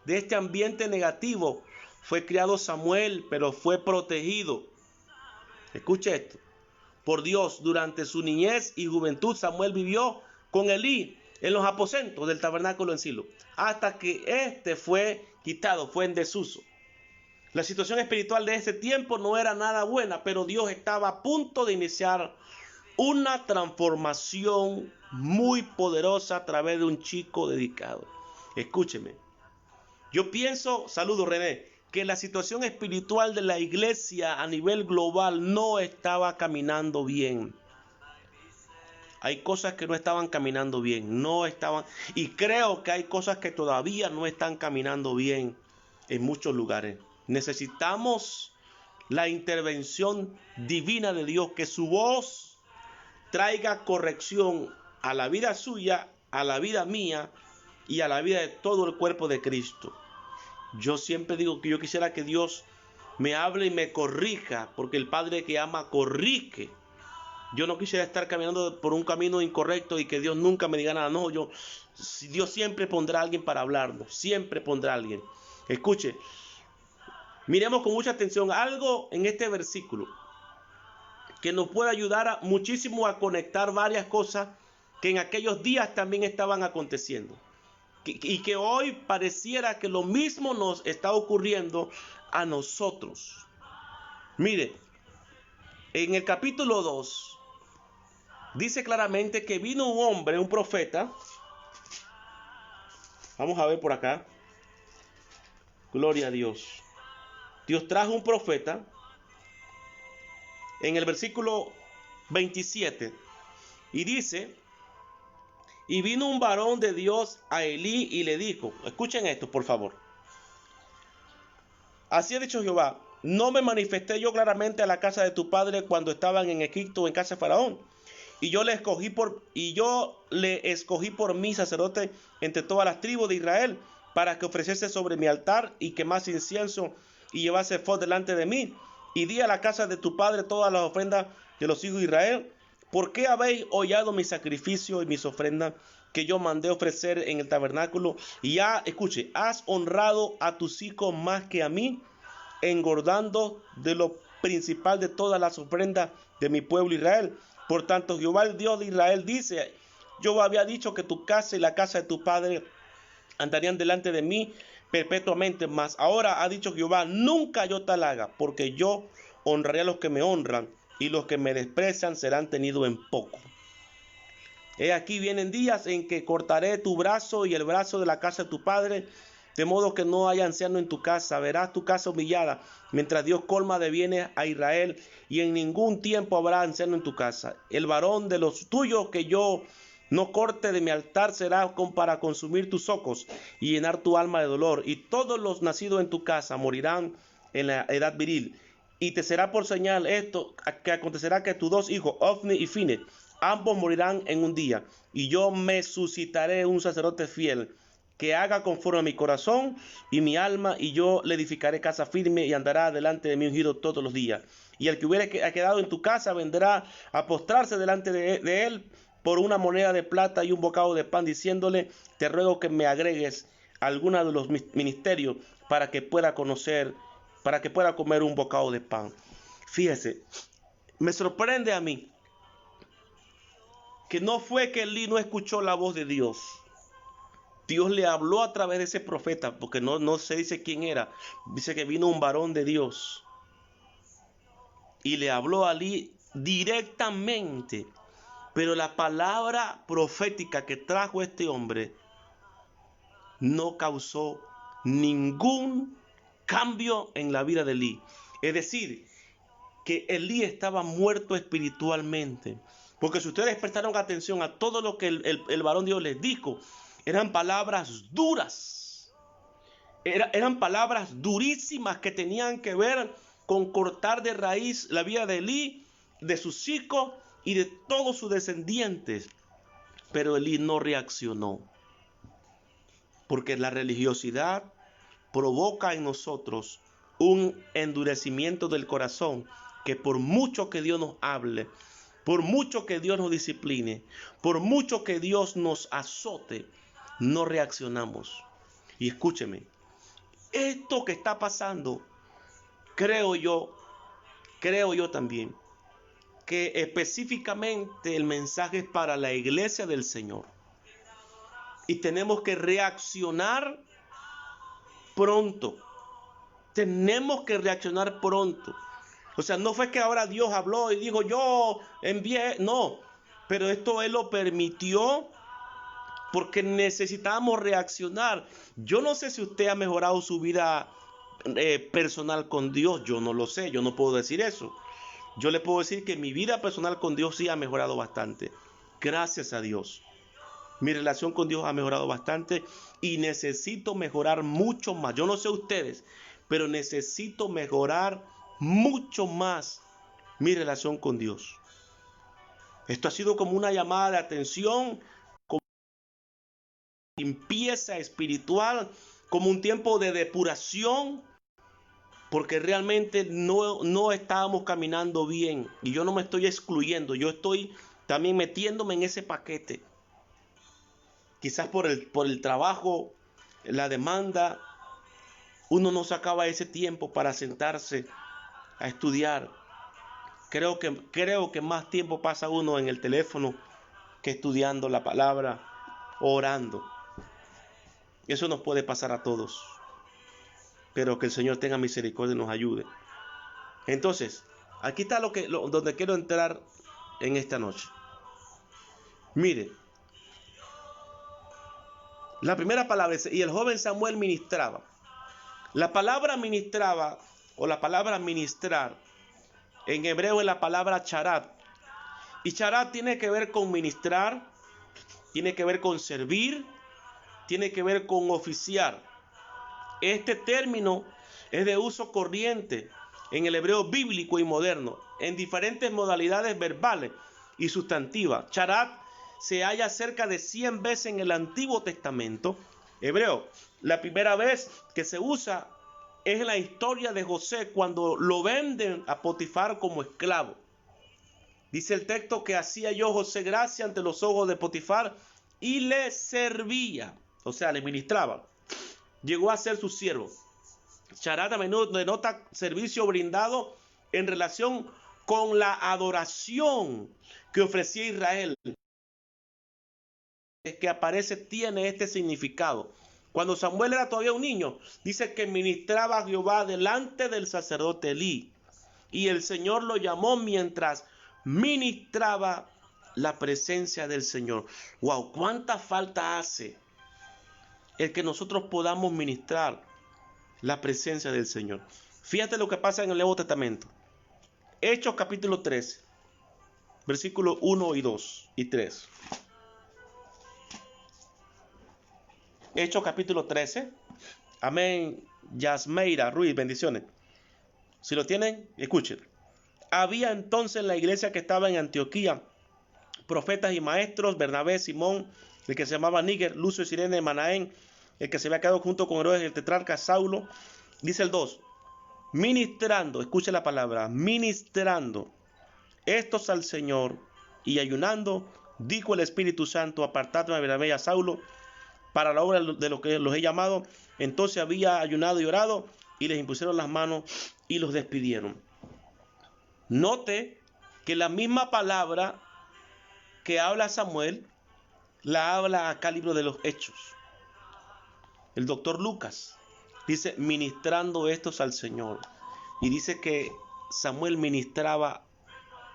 de este ambiente negativo, fue criado Samuel, pero fue protegido. Escuche esto. Por Dios, durante su niñez y juventud, Samuel vivió con Elí en los aposentos del tabernáculo en Silo, hasta que este fue quitado, fue en desuso. La situación espiritual de ese tiempo no era nada buena, pero Dios estaba a punto de iniciar una transformación muy poderosa a través de un chico dedicado. Escúcheme. Yo pienso, saludo René, que la situación espiritual de la iglesia a nivel global no estaba caminando bien. Hay cosas que no estaban caminando bien, y creo que hay cosas que todavía no están caminando bien en muchos lugares. Necesitamos la intervención divina de Dios, que su voz traiga corrección a la vida suya, a la vida mía y a la vida de todo el cuerpo de Cristo. Yo siempre digo que yo quisiera que Dios me hable y me corrija, porque el Padre que ama corrige. Yo no quisiera estar caminando por un camino incorrecto y que Dios nunca me diga nada. No, Dios siempre pondrá a alguien para hablarnos, siempre pondrá a alguien. Escuche, miremos con mucha atención algo en este versículo que nos puede ayudar muchísimo a conectar varias cosas que en aquellos días también estaban aconteciendo. Y que hoy pareciera que lo mismo nos está ocurriendo a nosotros. Mire, en el capítulo 2 dice claramente que vino un hombre, un profeta. Vamos a ver por acá. Gloria a Dios. Dios trajo un profeta. En el versículo 27. Y dice: y vino un varón de Dios a Elí y le dijo, escuchen esto por favor. Así ha dicho Jehová: no me manifesté yo claramente a la casa de tu padre cuando estaban en Egipto en casa de Faraón. Y yo le escogí por mí sacerdote entre todas las tribus de Israel, para que ofreciese sobre mi altar y quemase incienso y llevase ephod delante de mí. Y di a la casa de tu padre todas las ofrendas de los hijos de Israel. ¿Por qué habéis hollado mi sacrificio y mis ofrendas que yo mandé ofrecer en el tabernáculo? Y escuche, has honrado a tus hijos más que a mí, engordando de lo principal de todas las ofrendas de mi pueblo Israel. Por tanto, Jehová, el Dios de Israel, dice: yo había dicho que tu casa y la casa de tu padre andarían delante de mí perpetuamente, mas ahora ha dicho Jehová: nunca yo tal haga, porque yo honraré a los que me honran, y los que me desprecian serán tenidos en poco. He aquí vienen días en que cortaré tu brazo y el brazo de la casa de tu padre, de modo que no haya anciano en tu casa. Verás tu casa humillada, mientras Dios colma de bienes a Israel, y en ningún tiempo habrá anciano en tu casa. El varón de los tuyos que yo no corte de mi altar será para consumir tus ojos y llenar tu alma de dolor. Y todos los nacidos en tu casa morirán en la edad viril. Y te será por señal esto, que acontecerá que tus dos hijos, Ofni y Fine, ambos morirán en un día. Y yo me suscitaré un sacerdote fiel, que haga conforme a mi corazón y mi alma, y yo le edificaré casa firme, y andará delante de mí ungido todos los días. Y el que hubiera quedado en tu casa vendrá a postrarse delante de él por una moneda de plata y un bocado de pan, diciéndole: te ruego que me agregues alguna de los ministerios para que pueda comer un bocado de pan. Fíjese, me sorprende a mí que no fue que Elí no escuchó la voz de Dios. Dios le habló a través de ese profeta, porque no se dice quién era. Dice que vino un varón de Dios y le habló a Elí directamente. Pero la palabra profética que trajo este hombre no causó ningún cambio en la vida de Elí. Es decir, que Elí estaba muerto espiritualmente. Porque si ustedes prestaron atención a todo lo que el varón Dios les dijo, eran palabras duras. Eran palabras durísimas que tenían que ver con cortar de raíz la vida de Elí, de sus hijos y de todos sus descendientes. Pero Elí no reaccionó, porque la religiosidad provoca en nosotros un endurecimiento del corazón, que por mucho que Dios nos hable, por mucho que Dios nos discipline, por mucho que Dios nos azote, no reaccionamos. Y escúcheme, esto que está pasando, creo yo también, que específicamente el mensaje es para la iglesia del Señor. Y tenemos que reaccionar pronto. Tenemos que reaccionar pronto. O sea, no fue que ahora Dios habló y dijo, yo envié, no. Pero esto Él lo permitió porque necesitamos reaccionar. Yo no sé si usted ha mejorado su vida personal con Dios. Yo no lo sé, yo no puedo decir eso. Yo le puedo decir que mi vida personal con Dios sí ha mejorado bastante. Gracias a Dios. Mi relación con Dios ha mejorado bastante y necesito mejorar mucho más. Yo no sé ustedes, pero necesito mejorar mucho más mi relación con Dios. Esto ha sido como una llamada de atención, como una limpieza espiritual, como un tiempo de depuración, porque realmente no estábamos caminando bien. Y yo no me estoy excluyendo, yo estoy también metiéndome en ese paquete. Quizás por el trabajo, la demanda, uno no sacaba ese tiempo para sentarse a estudiar. Creo que más tiempo pasa uno en el teléfono que estudiando la palabra, orando. Eso nos puede pasar a todos. Pero que el Señor tenga misericordia y nos ayude. Entonces, aquí está donde quiero entrar en esta noche. Mire, la primera palabra es, y el joven Samuel ministraba. La palabra ministraba, o la palabra ministrar, en hebreo es la palabra charat. Y charat tiene que ver con ministrar, tiene que ver con servir, tiene que ver con oficiar. Este término es de uso corriente en el hebreo bíblico y moderno, en diferentes modalidades verbales y sustantivas. Charat se halla cerca de 100 veces en el Antiguo Testamento hebreo. La primera vez que se usa es en la historia de José, cuando lo venden a Potifar como esclavo. Dice el texto que hacía yo José gracia ante los ojos de Potifar y le servía, o sea, le ministraba. Llegó a ser su siervo. Charat a menudo denota servicio brindado en relación con la adoración que ofrecía Israel. Que aparece tiene este significado. Cuando Samuel era todavía un niño, dice que ministraba a Jehová delante del sacerdote Elí. Y el Señor lo llamó mientras ministraba la presencia del Señor. ¡Wow! ¿Cuánta falta hace el que nosotros podamos ministrar la presencia del Señor? Fíjate lo que pasa en el Nuevo Testamento. Hechos capítulo 13, versículos 1 y 2 y 3. Hechos capítulo 13. Amén. Yasmeira Ruiz, bendiciones. Si lo tienen, escuchen. Había entonces en la iglesia que estaba en Antioquía profetas y maestros: Bernabé, Simón, el que se llamaba Níger, Lucio, Sirene, Manaén, el que se había quedado junto con Herodes, el tetrarca, Saulo. Dice el 2, ministrando, escuche la palabra, ministrando estos al Señor y ayunando, dijo el Espíritu Santo: apartadme a Bernabé y a Saulo para la obra de lo que los he llamado. Entonces había ayunado y orado, y les impusieron las manos y los despidieron. Note que la misma palabra que habla Samuel, la habla acá el libro de los Hechos. El doctor Lucas dice, ministrando estos al Señor. Y dice que Samuel ministraba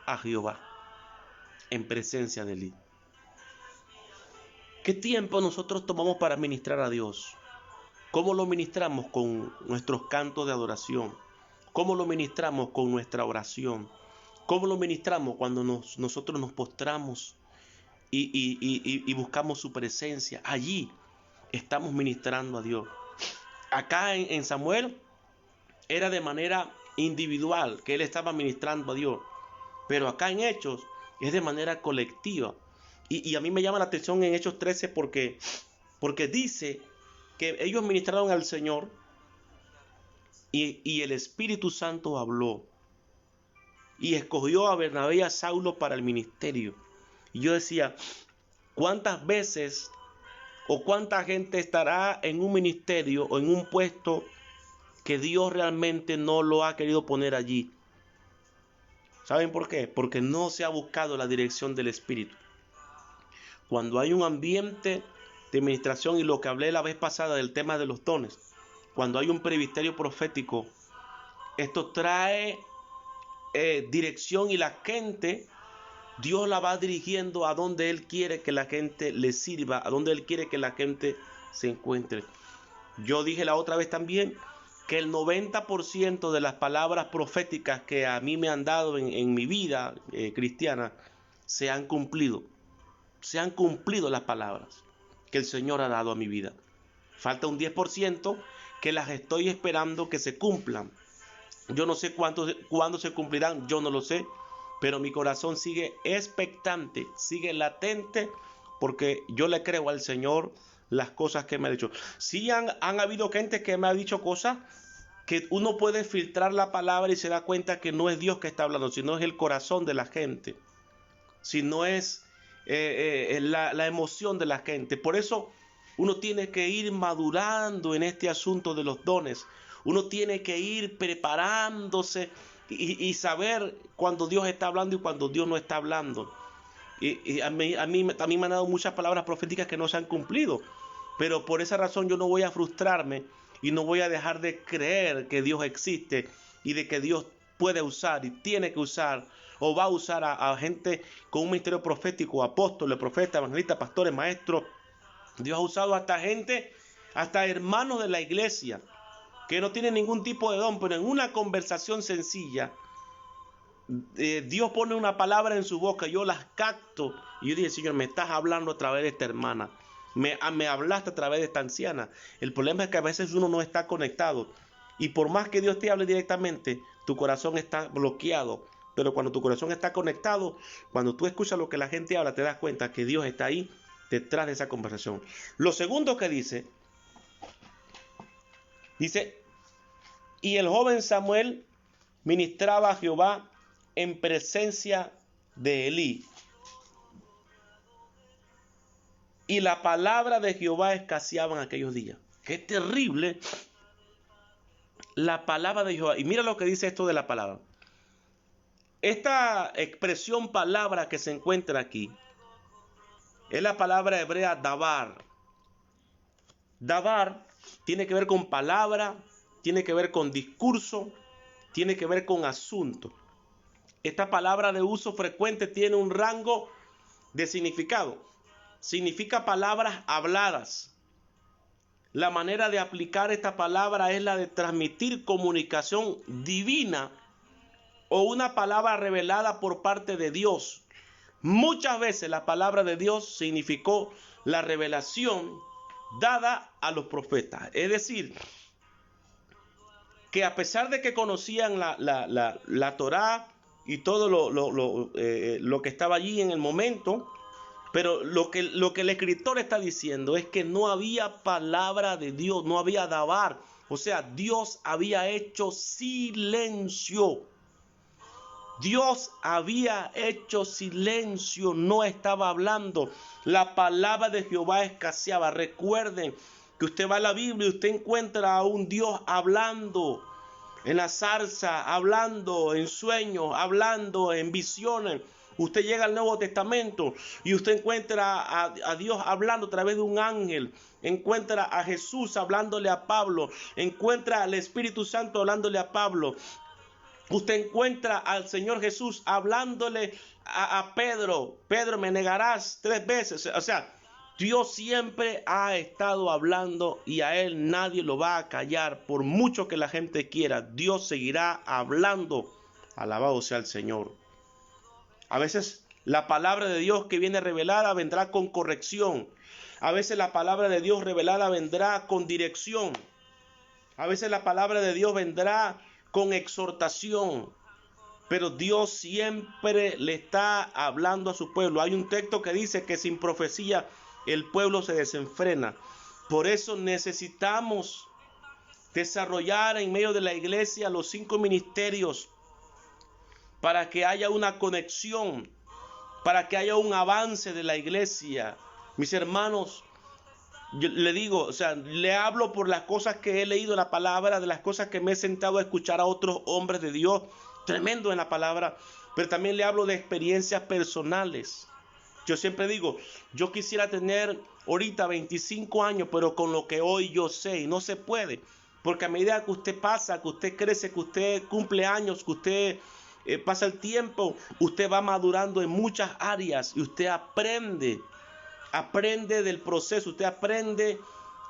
a Jehová en presencia de Elí. ¿Qué tiempo nosotros tomamos para ministrar a Dios? ¿Cómo lo ministramos? Con nuestros cantos de adoración. ¿Cómo lo ministramos? Con nuestra oración. ¿Cómo lo ministramos? Cuando nosotros nos postramos y buscamos su presencia. Allí estamos ministrando a Dios. Acá en Samuel era de manera individual, que él estaba ministrando a Dios. Pero acá en Hechos es de manera colectiva. Y a mí me llama la atención en Hechos 13 porque dice que ellos ministraron al Señor y el Espíritu Santo habló. Y escogió a Bernabé y a Saulo para el ministerio. Y yo decía, ¿cuántas veces o cuánta gente estará en un ministerio o en un puesto que Dios realmente no lo ha querido poner allí? ¿Saben por qué? Porque no se ha buscado la dirección del Espíritu. Cuando hay un ambiente de administración, y lo que hablé la vez pasada del tema de los dones, cuando hay un presbiterio profético, esto trae dirección, y la gente, Dios la va dirigiendo a donde Él quiere que la gente le sirva, a donde Él quiere que la gente se encuentre. Yo dije la otra vez también que el 90% de las palabras proféticas que a mí me han dado en mi vida cristiana se han cumplido. Se han cumplido las palabras que el Señor ha dado a mi vida. Falta un 10% que las estoy esperando que se cumplan. Yo no sé cuándo se cumplirán, yo no lo sé, pero mi corazón sigue expectante, sigue latente, porque yo le creo al Señor las cosas que me ha dicho. Sí han habido gente que me ha dicho cosas que uno puede filtrar la palabra y se da cuenta que no es Dios que está hablando, sino es el corazón de la gente, sino es la emoción de la gente. Por eso uno tiene que ir madurando en este asunto de los dones. Uno tiene que ir preparándose y saber cuando Dios está hablando y cuando Dios no está hablando. Y a mí me han dado muchas palabras proféticas que no se han cumplido, pero por esa razón yo no voy a frustrarme y no voy a dejar de creer que Dios existe y de que Dios puede usar y tiene que usar o va a usar a gente con un ministerio profético, apóstoles, profetas, evangelistas, pastores, maestros. Dios ha usado hasta gente, hasta hermanos de la iglesia que no tienen ningún tipo de don, pero en una conversación sencilla Dios pone una palabra en su boca, yo las capto y yo dije, Señor, me estás hablando a través de esta hermana, me hablaste a través de esta anciana. El problema es que a veces uno no está conectado, y por más que Dios te hable directamente, tu corazón está bloqueado. Pero cuando tu corazón está conectado, cuando tú escuchas lo que la gente habla, te das cuenta que Dios está ahí detrás de esa conversación. Lo segundo que dice, y el joven Samuel ministraba a Jehová en presencia de Elí, y la palabra de Jehová escaseaba en aquellos días. ¡Qué terrible! La palabra de Jehová. Y mira lo que dice esto de la palabra. Esta expresión palabra que se encuentra aquí es la palabra hebrea dabar. Dabar tiene que ver con palabra, tiene que ver con discurso, tiene que ver con asunto. Esta palabra de uso frecuente tiene un rango de significado. Significa palabras habladas. La manera de aplicar esta palabra es la de transmitir comunicación divina o una palabra revelada por parte de Dios. Muchas veces la palabra de Dios significó la revelación dada a los profetas. Es decir, que a pesar de que conocían la Torá y todo lo que estaba allí en el momento, pero lo que el escritor está diciendo es que no había palabra de Dios, no había dabar. O sea, Dios había hecho silencio. Dios había hecho silencio, no estaba hablando. La palabra de Jehová escaseaba. Recuerden que usted va a la Biblia y usted encuentra a un Dios hablando en la zarza, hablando en sueños, hablando en visiones. Usted llega al Nuevo Testamento y usted encuentra a Dios hablando a través de un ángel. Encuentra a Jesús hablándole a Pablo. Encuentra al Espíritu Santo hablándole a Pablo. Usted encuentra al Señor Jesús hablándole a Pedro. Pedro, me negarás 3 veces. O sea, Dios siempre ha estado hablando y a Él nadie lo va a callar. Por mucho que la gente quiera, Dios seguirá hablando. Alabado sea el Señor. A veces la palabra de Dios que viene revelada vendrá con corrección. A veces la palabra de Dios revelada vendrá con dirección. A veces la palabra de Dios vendrá con exhortación. Pero Dios siempre le está hablando a su pueblo. Hay un texto que dice que sin profecía el pueblo se desenfrena. Por eso necesitamos desarrollar en medio de la iglesia los 5 ministerios para que haya una conexión, para que haya un avance de la iglesia. Mis hermanos, yo le digo, o sea, le hablo por las cosas que he leído en la palabra, de las cosas que me he sentado a escuchar a otros hombres de Dios, tremendo en la palabra, pero también le hablo de experiencias personales. Yo siempre digo, yo quisiera tener ahorita 25 años, pero con lo que hoy yo sé, y no se puede, porque a medida que usted pasa, que usted crece, que usted cumple años, que usted pasa el tiempo, usted va madurando en muchas áreas y usted aprende del proceso, usted aprende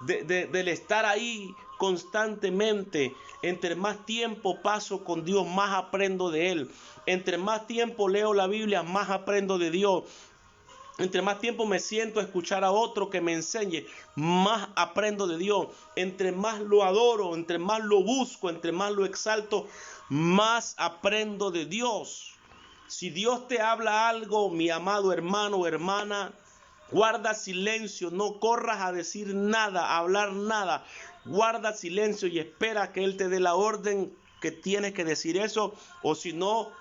del estar ahí constantemente. Entre más tiempo paso con Dios, más aprendo de Él. Entre más tiempo leo la Biblia, más aprendo de Dios. Entre más tiempo me siento a escuchar a otro que me enseñe, más aprendo de Dios. Entre más lo adoro, entre más lo busco, entre más lo exalto, más aprendo de Dios. Si Dios te habla algo, mi amado hermano o hermana, guarda silencio, no corras a decir nada, a hablar nada. Guarda silencio y espera que Él te dé la orden que tienes que decir eso, o si no,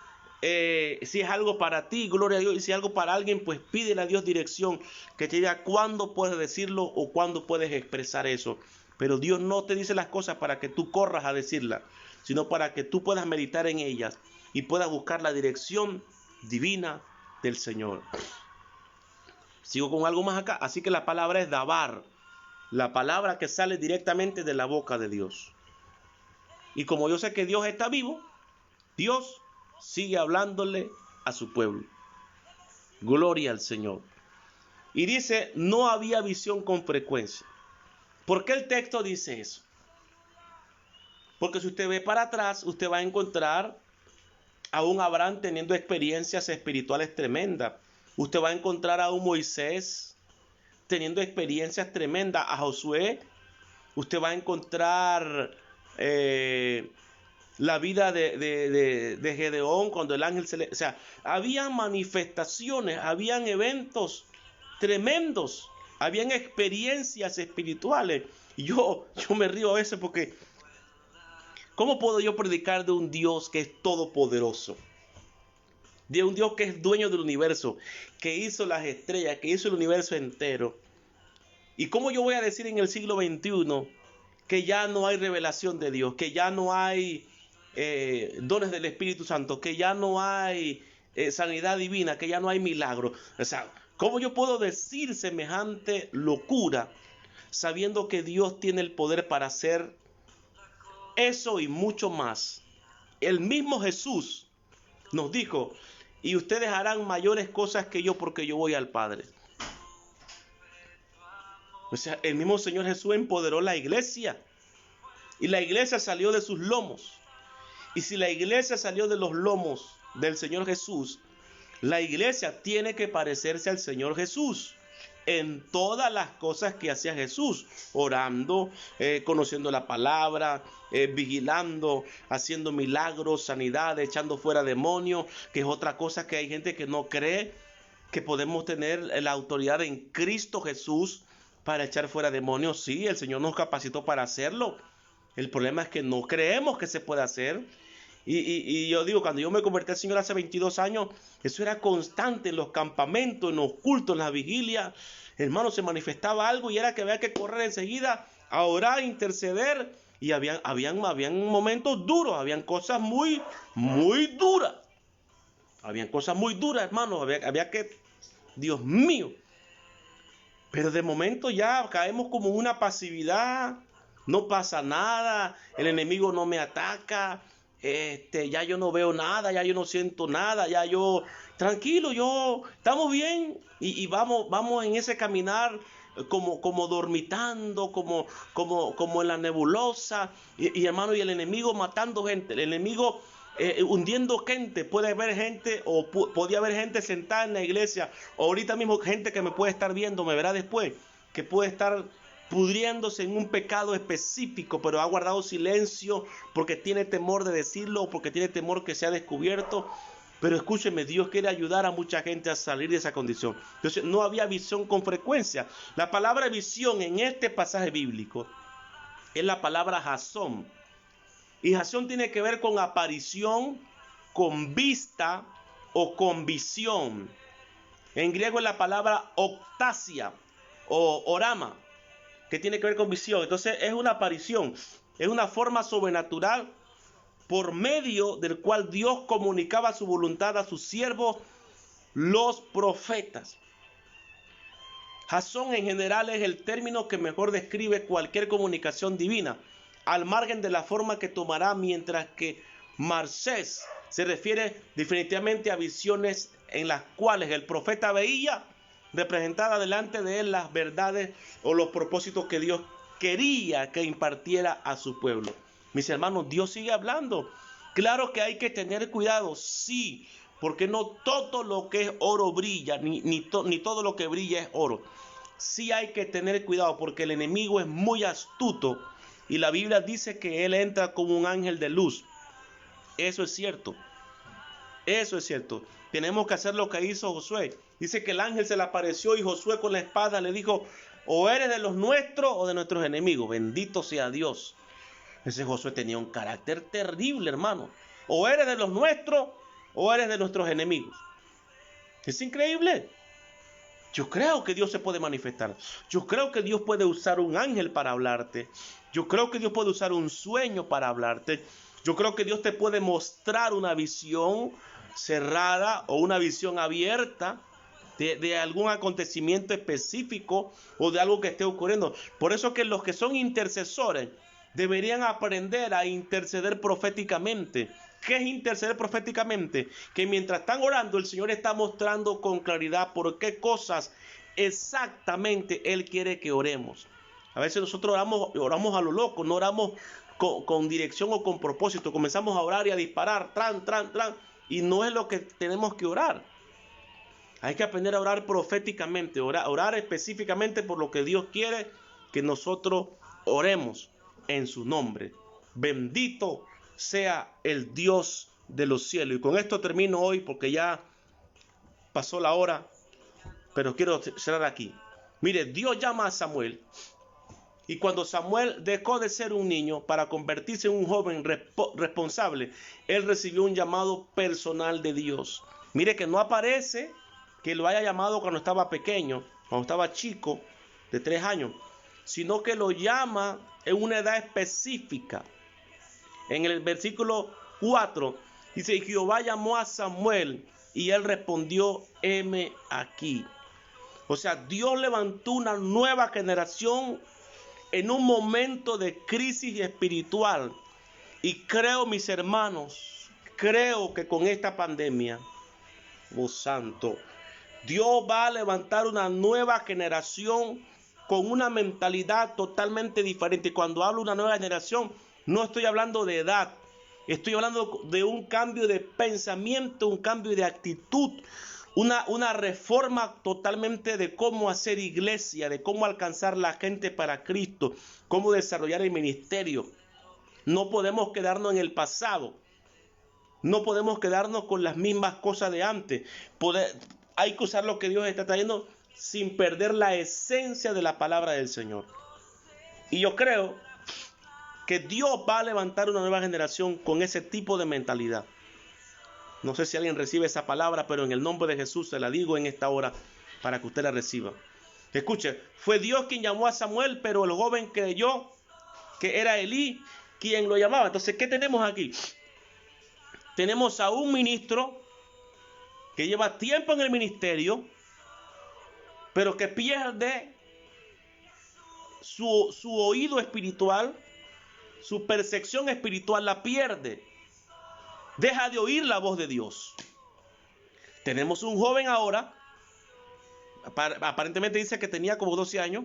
si es algo para ti, gloria a Dios, y si es algo para alguien, pues pídele a Dios dirección, que te diga cuándo puedes decirlo o cuándo puedes expresar eso. Pero Dios no te dice las cosas para que tú corras a decirlas, sino para que tú puedas meditar en ellas y puedas buscar la dirección divina del Señor. Sigo con algo más acá. Así que la palabra es dabar, la palabra que sale directamente de la boca de Dios. Y como yo sé que Dios está vivo, Dios sigue hablándole a su pueblo. Gloria al Señor. Y dice, no había visión con frecuencia. ¿Por qué el texto dice eso? Porque si usted ve para atrás, usted va a encontrar a un Abraham teniendo experiencias espirituales tremendas. Usted va a encontrar a un Moisés teniendo experiencias tremendas, a Josué. Usted va a encontrar la vida de Gedeón cuando el ángel se le... O sea, habían manifestaciones, habían eventos tremendos, habían experiencias espirituales. Y yo me río a veces porque ¿cómo puedo yo predicar de un Dios que es todopoderoso? De un Dios que es dueño del universo, que hizo las estrellas, que hizo el universo entero. ¿Y cómo yo voy a decir en el siglo XXI que ya no hay revelación de Dios, que ya no hay dones del Espíritu Santo, que ya no hay sanidad divina, que ya no hay milagro? O sea, ¿cómo yo puedo decir semejante locura sabiendo que Dios tiene el poder para hacer eso y mucho más? El mismo Jesús nos dijo, y ustedes harán mayores cosas que yo porque yo voy al Padre. O sea, el mismo Señor Jesús empoderó la iglesia. Y la iglesia salió de sus lomos. Y si la iglesia salió de los lomos del Señor Jesús, la iglesia tiene que parecerse al Señor Jesús en todas las cosas que hacía Jesús, orando, conociendo la palabra, vigilando, haciendo milagros, sanidad, echando fuera demonios, que es otra cosa que hay gente que no cree que podemos tener la autoridad en Cristo Jesús para echar fuera demonios. Sí, el Señor nos capacitó para hacerlo. El problema es que no creemos que se pueda hacer. Y yo digo, cuando yo me convertí al Señor hace 22 años, eso era constante en los campamentos, en los cultos, en la vigilia. Hermano, se manifestaba algo y era que había que correr enseguida a orar, a interceder. Y habían momentos duros, habían cosas muy duras. Habían cosas muy duras, hermano. Había que, Dios mío. Pero de momento ya caemos como en una pasividad. No pasa nada, el enemigo no me ataca. Ya yo no veo nada, ya yo no siento nada, ya yo, tranquilo, estamos bien y vamos en ese caminar como dormitando, como en la nebulosa, y hermano, y el enemigo matando gente, el enemigo hundiendo gente. Puede haber gente o podía haber gente sentada en la iglesia, o ahorita mismo gente que me puede estar viendo, me verá después, que puede estar pudriéndose en un pecado específico, pero ha guardado silencio porque tiene temor de decirlo o porque tiene temor que sea descubierto. Pero escúcheme, Dios quiere ayudar a mucha gente a salir de esa condición. Entonces no había visión con frecuencia. La palabra visión en este pasaje bíblico es la palabra jasón. Y jasón tiene que ver con aparición, con vista o con visión. En griego es la palabra octasia o orama, que tiene que ver con visión. Entonces es una aparición, es una forma sobrenatural por medio del cual Dios comunicaba su voluntad a sus siervos, los profetas. Jasón en general es el término que mejor describe cualquier comunicación divina, al margen de la forma que tomará, mientras que Marsés se refiere definitivamente a visiones en las cuales el profeta veía representada delante de él las verdades o los propósitos que Dios quería que impartiera a su pueblo. Mis hermanos, Dios sigue hablando. Claro que hay que tener cuidado, sí, porque no todo lo que es oro brilla, ni todo lo que brilla es oro. Sí hay que tener cuidado porque el enemigo es muy astuto y la Biblia dice que él entra como un ángel de luz. Eso es cierto. Eso es cierto. Tenemos que hacer lo que hizo Josué. Dice que el ángel se le apareció y Josué con la espada le dijo: o eres de los nuestros o de nuestros enemigos. Bendito sea Dios. Ese Josué tenía un carácter terrible, hermano. O eres de los nuestros o eres de nuestros enemigos. Es increíble. Yo creo que Dios se puede manifestar. Yo creo que Dios puede usar un ángel para hablarte. Yo creo que Dios puede usar un sueño para hablarte. Yo creo que Dios te puede mostrar una visión cerrada o una visión abierta de algún acontecimiento específico o de algo que esté ocurriendo. Por eso que los que son intercesores deberían aprender a interceder proféticamente. ¿Qué es interceder proféticamente? Que mientras están orando, el Señor está mostrando con claridad por qué cosas exactamente Él quiere que oremos. A veces nosotros oramos a lo loco, no oramos con dirección o con propósito. Comenzamos a orar y a disparar, y no es lo que tenemos que orar. Hay que aprender a orar proféticamente, orar específicamente por lo que Dios quiere que nosotros oremos en su nombre. Bendito sea el Dios de los cielos. Y con esto termino hoy porque ya pasó la hora, pero quiero cerrar aquí. Mire, Dios llama a Samuel y cuando Samuel dejó de ser un niño para convertirse en un joven responsable, él recibió un llamado personal de Dios. Mire que no aparece que lo haya llamado cuando estaba pequeño, cuando estaba chico, de 3 años, sino que lo llama en una edad específica. En el versículo 4 dice: Jehová llamó a Samuel y él respondió: heme aquí. O sea, Dios levantó una nueva generación en un momento de crisis espiritual. Y creo, mis hermanos, creo que con esta pandemia, oh santo, Dios va a levantar una nueva generación con una mentalidad totalmente diferente. Cuando hablo de una nueva generación, no estoy hablando de edad, estoy hablando de un cambio de pensamiento, un cambio de actitud, una reforma totalmente de cómo hacer iglesia, de cómo alcanzar la gente para Cristo, cómo desarrollar el ministerio. No podemos quedarnos en el pasado, no podemos quedarnos con las mismas cosas de antes. Hay que usar lo que Dios está trayendo sin perder la esencia de la palabra del Señor. Y yo creo que Dios va a levantar una nueva generación con ese tipo de mentalidad. No sé si alguien recibe esa palabra, pero en el nombre de Jesús se la digo en esta hora para que usted la reciba. Escuche, fue Dios quien llamó a Samuel, pero el joven creyó que era Elí quien lo llamaba. Entonces, ¿qué tenemos aquí? Tenemos a un ministro que lleva tiempo en el ministerio, pero que pierde su oído espiritual, su percepción espiritual la pierde. Deja de oír la voz de Dios. Tenemos un joven ahora, aparentemente dice que tenía como 12 años,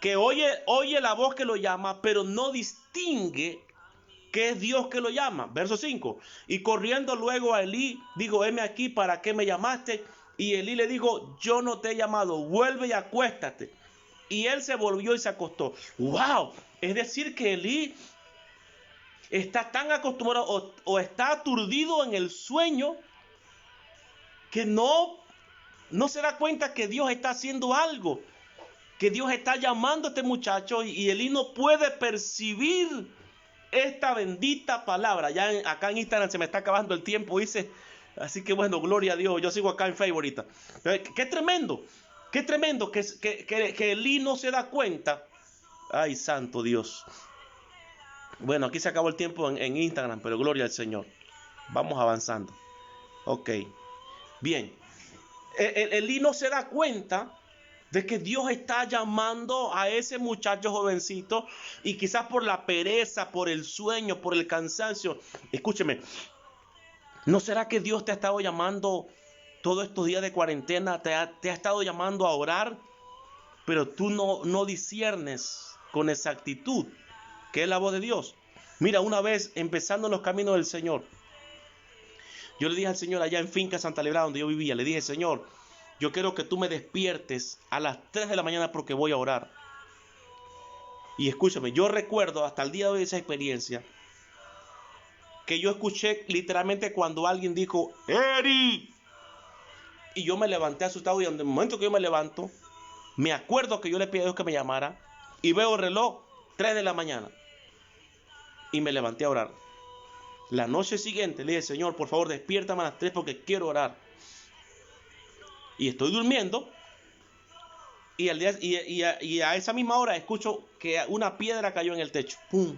que oye la voz que lo llama, pero no distingue que es Dios que lo llama. Verso 5. Y corriendo luego a Elí, dijo: heme aquí, ¿para qué me llamaste? Y Elí le dijo: yo no te he llamado, vuelve y acuéstate. y él se volvió y se acostó. ¡Wow! Es decir que Elí está tan acostumbrado o está aturdido en el sueño que no se da cuenta que Dios está haciendo algo, que Dios está llamando a este muchacho y Elí no puede percibir esta bendita palabra. Ya acá en Instagram se me está acabando el tiempo, dice. Así que bueno, gloria a Dios. Yo sigo acá en Facebook ahorita. Qué tremendo que Elí no se da cuenta. Ay, santo Dios. Bueno, aquí se acabó el tiempo en Instagram, pero gloria al Señor. Vamos avanzando. Ok. Bien. Elí no se da cuenta de que Dios está llamando a ese muchacho jovencito y quizás por la pereza, por el sueño, por el cansancio. Escúcheme, ¿no será que Dios te ha estado llamando todos estos días de cuarentena? Te ha estado llamando a orar, pero tú no disciernes con exactitud qué es la voz de Dios. Mira, una vez empezando en los caminos del Señor, yo le dije al Señor allá en Finca Santa Librada, donde yo vivía, le dije: Señor, yo quiero que tú me despiertes a las 3 de la mañana porque voy a orar. Y escúchame, yo recuerdo hasta el día de hoy esa experiencia, que yo escuché literalmente cuando alguien dijo: ¡Eri! Y yo me levanté asustado, y en el momento que yo me levanto, me acuerdo que yo le pedí a Dios que me llamara, y veo el reloj, 3 de la mañana. Y me levanté a orar. La noche siguiente le dije: Señor, por favor, despiértame a las 3 porque quiero orar. Y estoy durmiendo, y a esa misma hora escucho que una piedra cayó en el techo. ¡Pum!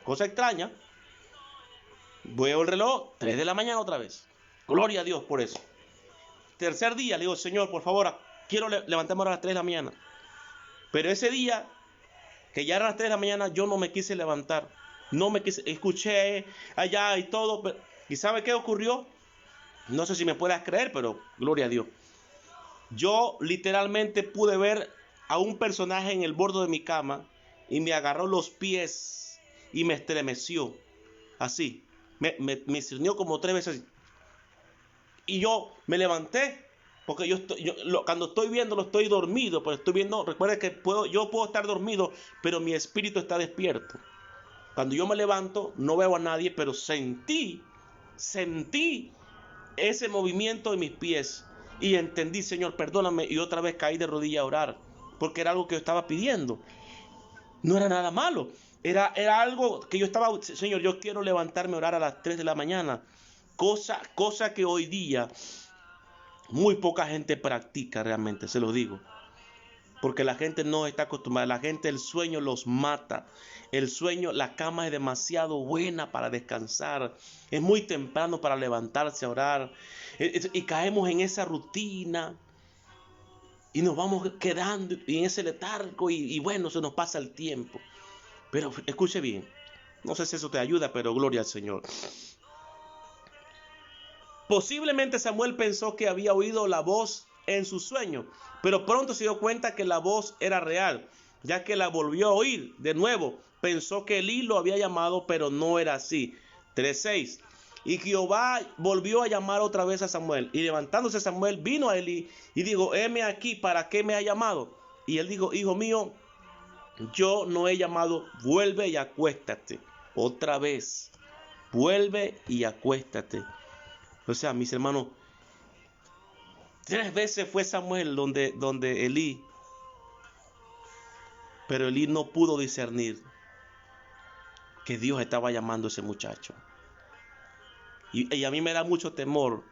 Cosa extraña. Veo el reloj, 3 de la mañana otra vez. Gloria a Dios por eso. Tercer día le digo: Señor, por favor, quiero levantarme ahora a las 3 de la mañana. Pero ese día, que ya eran las 3 de la mañana, yo no me quise levantar. No me quise, escuché allá y todo. ¿Y sabe qué ocurrió? No sé si me puedas creer, pero gloria a Dios. Yo literalmente pude ver a un personaje en el borde de mi cama y me agarró los pies y me estremeció. Así. Me cernió como 3 veces. Y yo me levanté, porque cuando estoy viendo, estoy dormido, pero estoy viendo, recuerda que yo puedo estar dormido, pero mi espíritu está despierto. Cuando yo me levanto, no veo a nadie, pero sentí ese movimiento de mis pies y entendí: Señor, perdóname, y otra vez caí de rodillas a orar, porque era algo que yo estaba pidiendo. No era nada malo, era algo que yo estaba: Señor, yo quiero levantarme a orar a las 3 de la mañana, cosa que hoy día muy poca gente practica realmente, se lo digo. Porque la gente no está acostumbrada. La gente, el sueño los mata. El sueño, la cama es demasiado buena para descansar. Es muy temprano para levantarse a orar. Y caemos en esa rutina. Y nos vamos quedando en ese letargo. Y bueno, se nos pasa el tiempo. Pero escuche bien. No sé si eso te ayuda, pero gloria al Señor. Posiblemente Samuel pensó que había oído la voz en su sueño, pero pronto se dio cuenta que la voz era real, ya que la volvió a oír de nuevo. Pensó que Elí lo había llamado, pero no era así. 3:6. Y Jehová volvió a llamar otra vez a Samuel, y levantándose Samuel vino a Elí y dijo: heme aquí, ¿para qué me ha llamado? Y él dijo: hijo mío, yo no he llamado, vuelve y acuéstate. Otra vez, vuelve y acuéstate. O sea, mis hermanos, 3 veces fue Samuel donde Elí, pero Elí no pudo discernir que Dios estaba llamando a ese muchacho. Y a mí me da mucho temor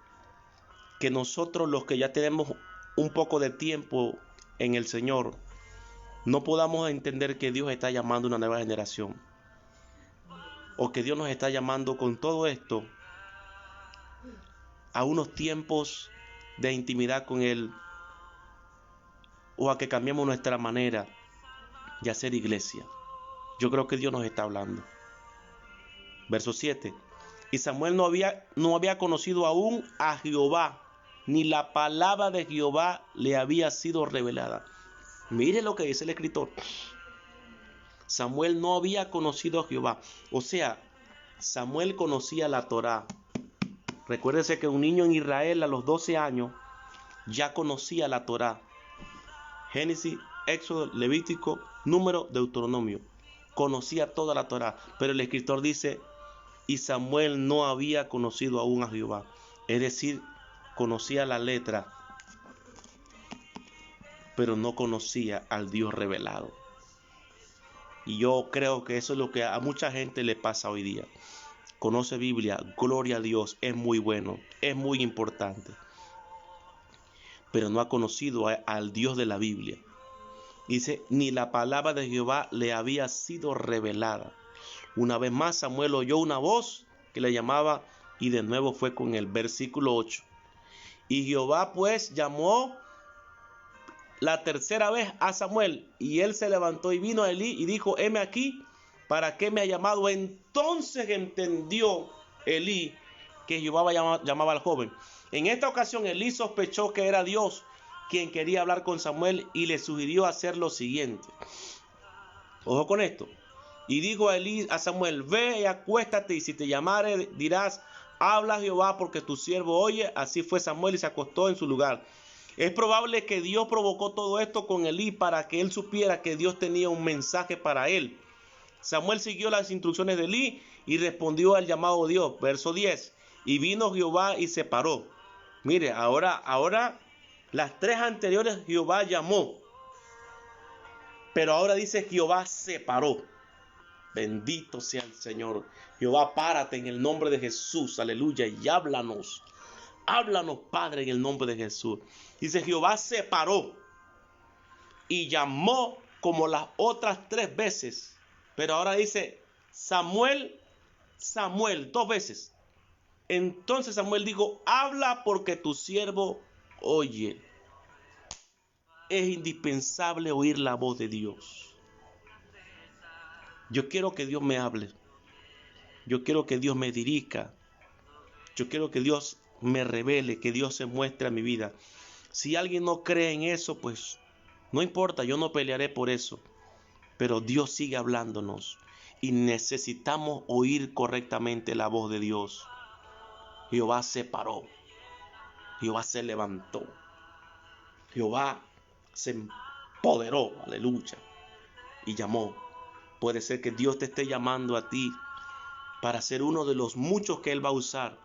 que nosotros, los que ya tenemos un poco de tiempo en el Señor, no podamos entender que Dios está llamando a una nueva generación, o que Dios nos está llamando con todo esto a unos tiempos de intimidad con Él, o a que cambiemos nuestra manera de hacer iglesia. Yo creo que Dios nos está hablando. Verso 7. Y Samuel no había conocido aún a Jehová, ni la palabra de Jehová le había sido revelada. Mire lo que dice el escritor. Samuel no había conocido a Jehová. O sea, Samuel conocía la Torá. Recuérdese que un niño en Israel a los 12 años ya conocía la Torá. Génesis Éxodo, Levítico, Número, Deuteronomio. Conocía toda la Torá, pero el escritor dice, y Samuel no había conocido aún a Jehová. Es decir, conocía la letra, pero no conocía al Dios revelado. Y yo creo que eso es lo que a mucha gente le pasa hoy día. Conoce Biblia, gloria a Dios, es muy bueno, es muy importante, pero no ha conocido al Dios de la Biblia. Dice, ni la palabra de Jehová le había sido revelada. Una vez más Samuel oyó una voz que le llamaba, y de nuevo fue con el versículo 8. Y Jehová pues llamó la tercera vez a Samuel, y él se levantó y vino a Elí y dijo, heme aquí, ¿para qué me ha llamado? Entonces entendió Elí que Jehová llamaba al joven. En esta ocasión Elí sospechó que era Dios quien quería hablar con Samuel y le sugirió hacer lo siguiente. Ojo con esto. Y dijo a Elí a Samuel, ve y acuéstate, y si te llamare dirás, habla Jehová porque tu siervo oye. Así fue Samuel y se acostó en su lugar. Es probable que Dios provocó todo esto con Elí para que él supiera que Dios tenía un mensaje para él. Samuel siguió las instrucciones de Elí y respondió al llamado de Dios. Verso 10. Y vino Jehová y se paró. Mire, ahora las tres anteriores Jehová llamó. Pero ahora dice Jehová se paró. Bendito sea el Señor. Jehová, párate en el nombre de Jesús. Aleluya. Y háblanos. Háblanos, Padre, en el nombre de Jesús. Dice, Jehová se paró y llamó como las otras 3 veces. Pero ahora dice, Samuel, Samuel, 2 veces. Entonces Samuel dijo, habla porque tu siervo oye. Es indispensable oír la voz de Dios. Yo quiero que Dios me hable. Yo quiero que Dios me dirija. Yo quiero que Dios me revele, que Dios se muestre a mi vida. Si alguien no cree en eso, pues no importa, yo no pelearé por eso. Pero Dios sigue hablándonos y necesitamos oír correctamente la voz de Dios. Jehová se paró. Jehová se levantó. Jehová se empoderó, aleluya, y llamó. Puede ser que Dios te esté llamando a ti para ser uno de los muchos que Él va a usar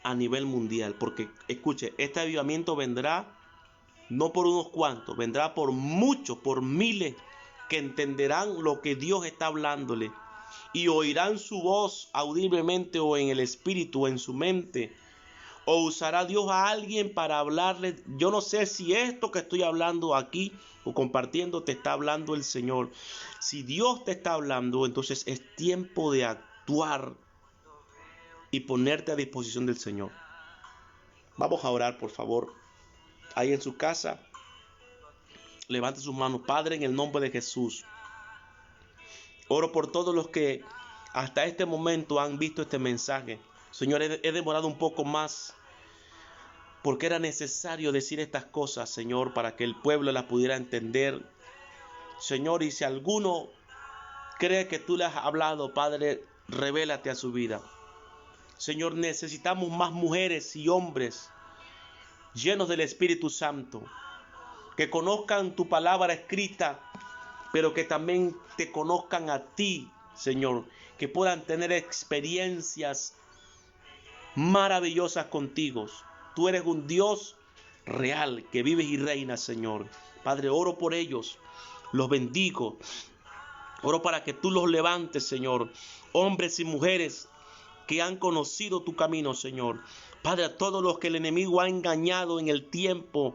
a nivel mundial, porque escuche, este avivamiento vendrá no por unos cuantos, vendrá por muchos, por miles que entenderán lo que Dios está hablándole y oirán su voz audiblemente o en el espíritu o en su mente, o usará Dios a alguien para hablarle. Yo no sé si esto que estoy hablando aquí o compartiendo te está hablando el Señor. Si Dios te está hablando, entonces es tiempo de actuar y ponerte a disposición del Señor. Vamos a orar, por favor. Ahí en su casa, levante sus manos. Padre, en el nombre de Jesús, oro por todos los que hasta este momento han visto este mensaje. Señor, he demorado un poco más porque era necesario decir estas cosas, Señor, para que el pueblo las pudiera entender. Señor, y si alguno cree que tú le has hablado, Padre, revélate a su vida. Señor, necesitamos más mujeres y hombres llenos del Espíritu Santo, que conozcan tu palabra escrita, pero que también te conozcan a ti, Señor, que puedan tener experiencias maravillosas contigo. Tú eres un Dios real, que vives y reinas, Señor. Padre, oro por ellos, los bendigo. Oro para que tú los levantes, Señor, hombres y mujeres que han conocido tu camino, Señor. Padre, a todos los que el enemigo ha engañado en el tiempo,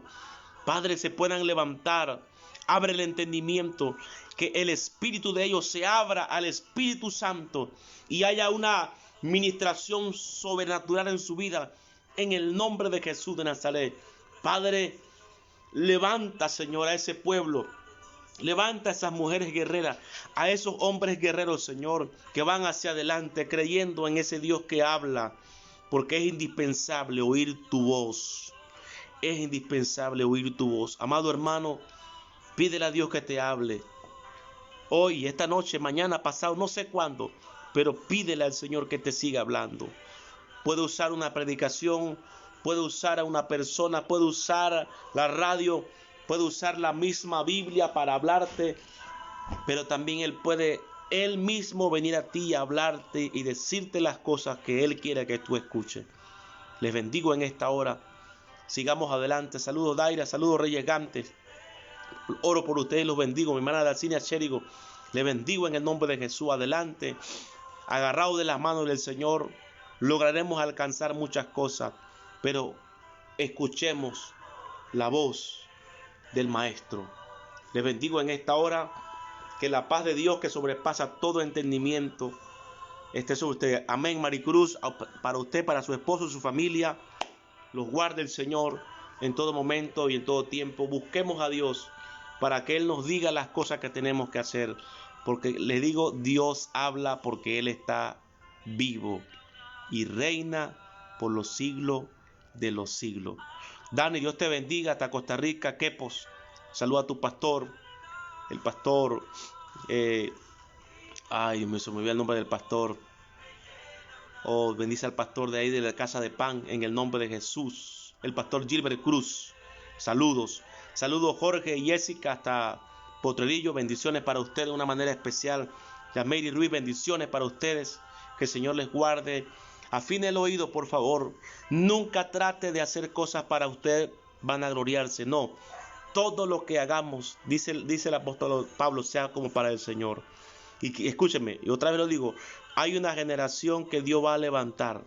Padre, se puedan levantar. Abre el entendimiento, que el espíritu de ellos se abra al Espíritu Santo y haya una ministración sobrenatural en su vida, en el nombre de Jesús de Nazaret. Padre, levanta, Señor, a ese pueblo. Levanta a esas mujeres guerreras, a esos hombres guerreros, Señor, que van hacia adelante creyendo en ese Dios que habla, porque es indispensable oír tu voz. Es indispensable oír tu voz. Amado hermano, pídele a Dios que te hable. Hoy, esta noche, mañana, pasado, no sé cuándo, pero pídele al Señor que te siga hablando. Puede usar una predicación, puede usar a una persona, puede usar la radio, puede usar la misma Biblia para hablarte, pero también Él mismo venir a ti y hablarte y decirte las cosas que Él quiere que tú escuches. Les bendigo en esta hora. Sigamos adelante. Saludos Daira, saludos Reyes Gantes. Oro por ustedes, los bendigo. Mi hermana Dalcinia Chérigo, les bendigo en el nombre de Jesús. Adelante, agarrados de las manos del Señor, lograremos alcanzar muchas cosas, pero escuchemos la voz del Maestro. Les bendigo en esta hora. Que la paz de Dios, que sobrepasa todo entendimiento, esté sobre usted. Amén. Maricruz, para usted, para su esposo, su familia, los guarde el Señor en todo momento y en todo tiempo. Busquemos a Dios para que Él nos diga las cosas que tenemos que hacer. Porque le digo, Dios habla porque Él está vivo y reina por los siglos de los siglos. Dani, Dios te bendiga hasta Costa Rica. Quepos, saluda a tu pastor, el pastor, se me olvidó el nombre del pastor. Bendice al pastor de ahí de la casa de pan en el nombre de Jesús, el pastor Gilbert Cruz. Saludos Jorge y Jessica hasta Potrerillo, bendiciones para ustedes de una manera especial. Yamiri Ruiz, bendiciones para ustedes, que el Señor les guarde. Afine el oído, por favor. Nunca trate de hacer cosas para usted vanagloriarse, no. Todo lo que hagamos, dice el apóstol Pablo, sea como para el Señor. Y escúcheme, y otra vez lo digo, hay una generación que Dios va a levantar.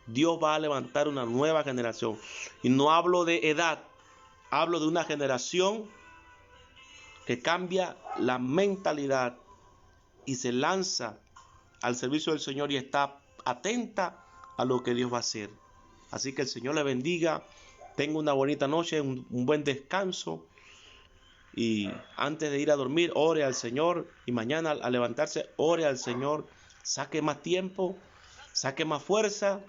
Dios va a levantar una nueva generación. Y no hablo de edad, hablo de una generación que cambia la mentalidad y se lanza al servicio del Señor y está atenta a lo que Dios va a hacer. Así que el Señor le bendiga. Tenga una bonita noche, un buen descanso. Y antes de ir a dormir, ore al Señor. Y mañana al levantarse, ore al Señor. Saque más tiempo, saque más fuerza.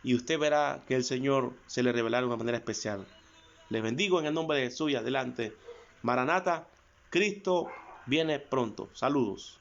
Y usted verá que el Señor se le revelará de una manera especial. Les bendigo en el nombre de Jesús y adelante. Maranata, Cristo viene pronto. Saludos.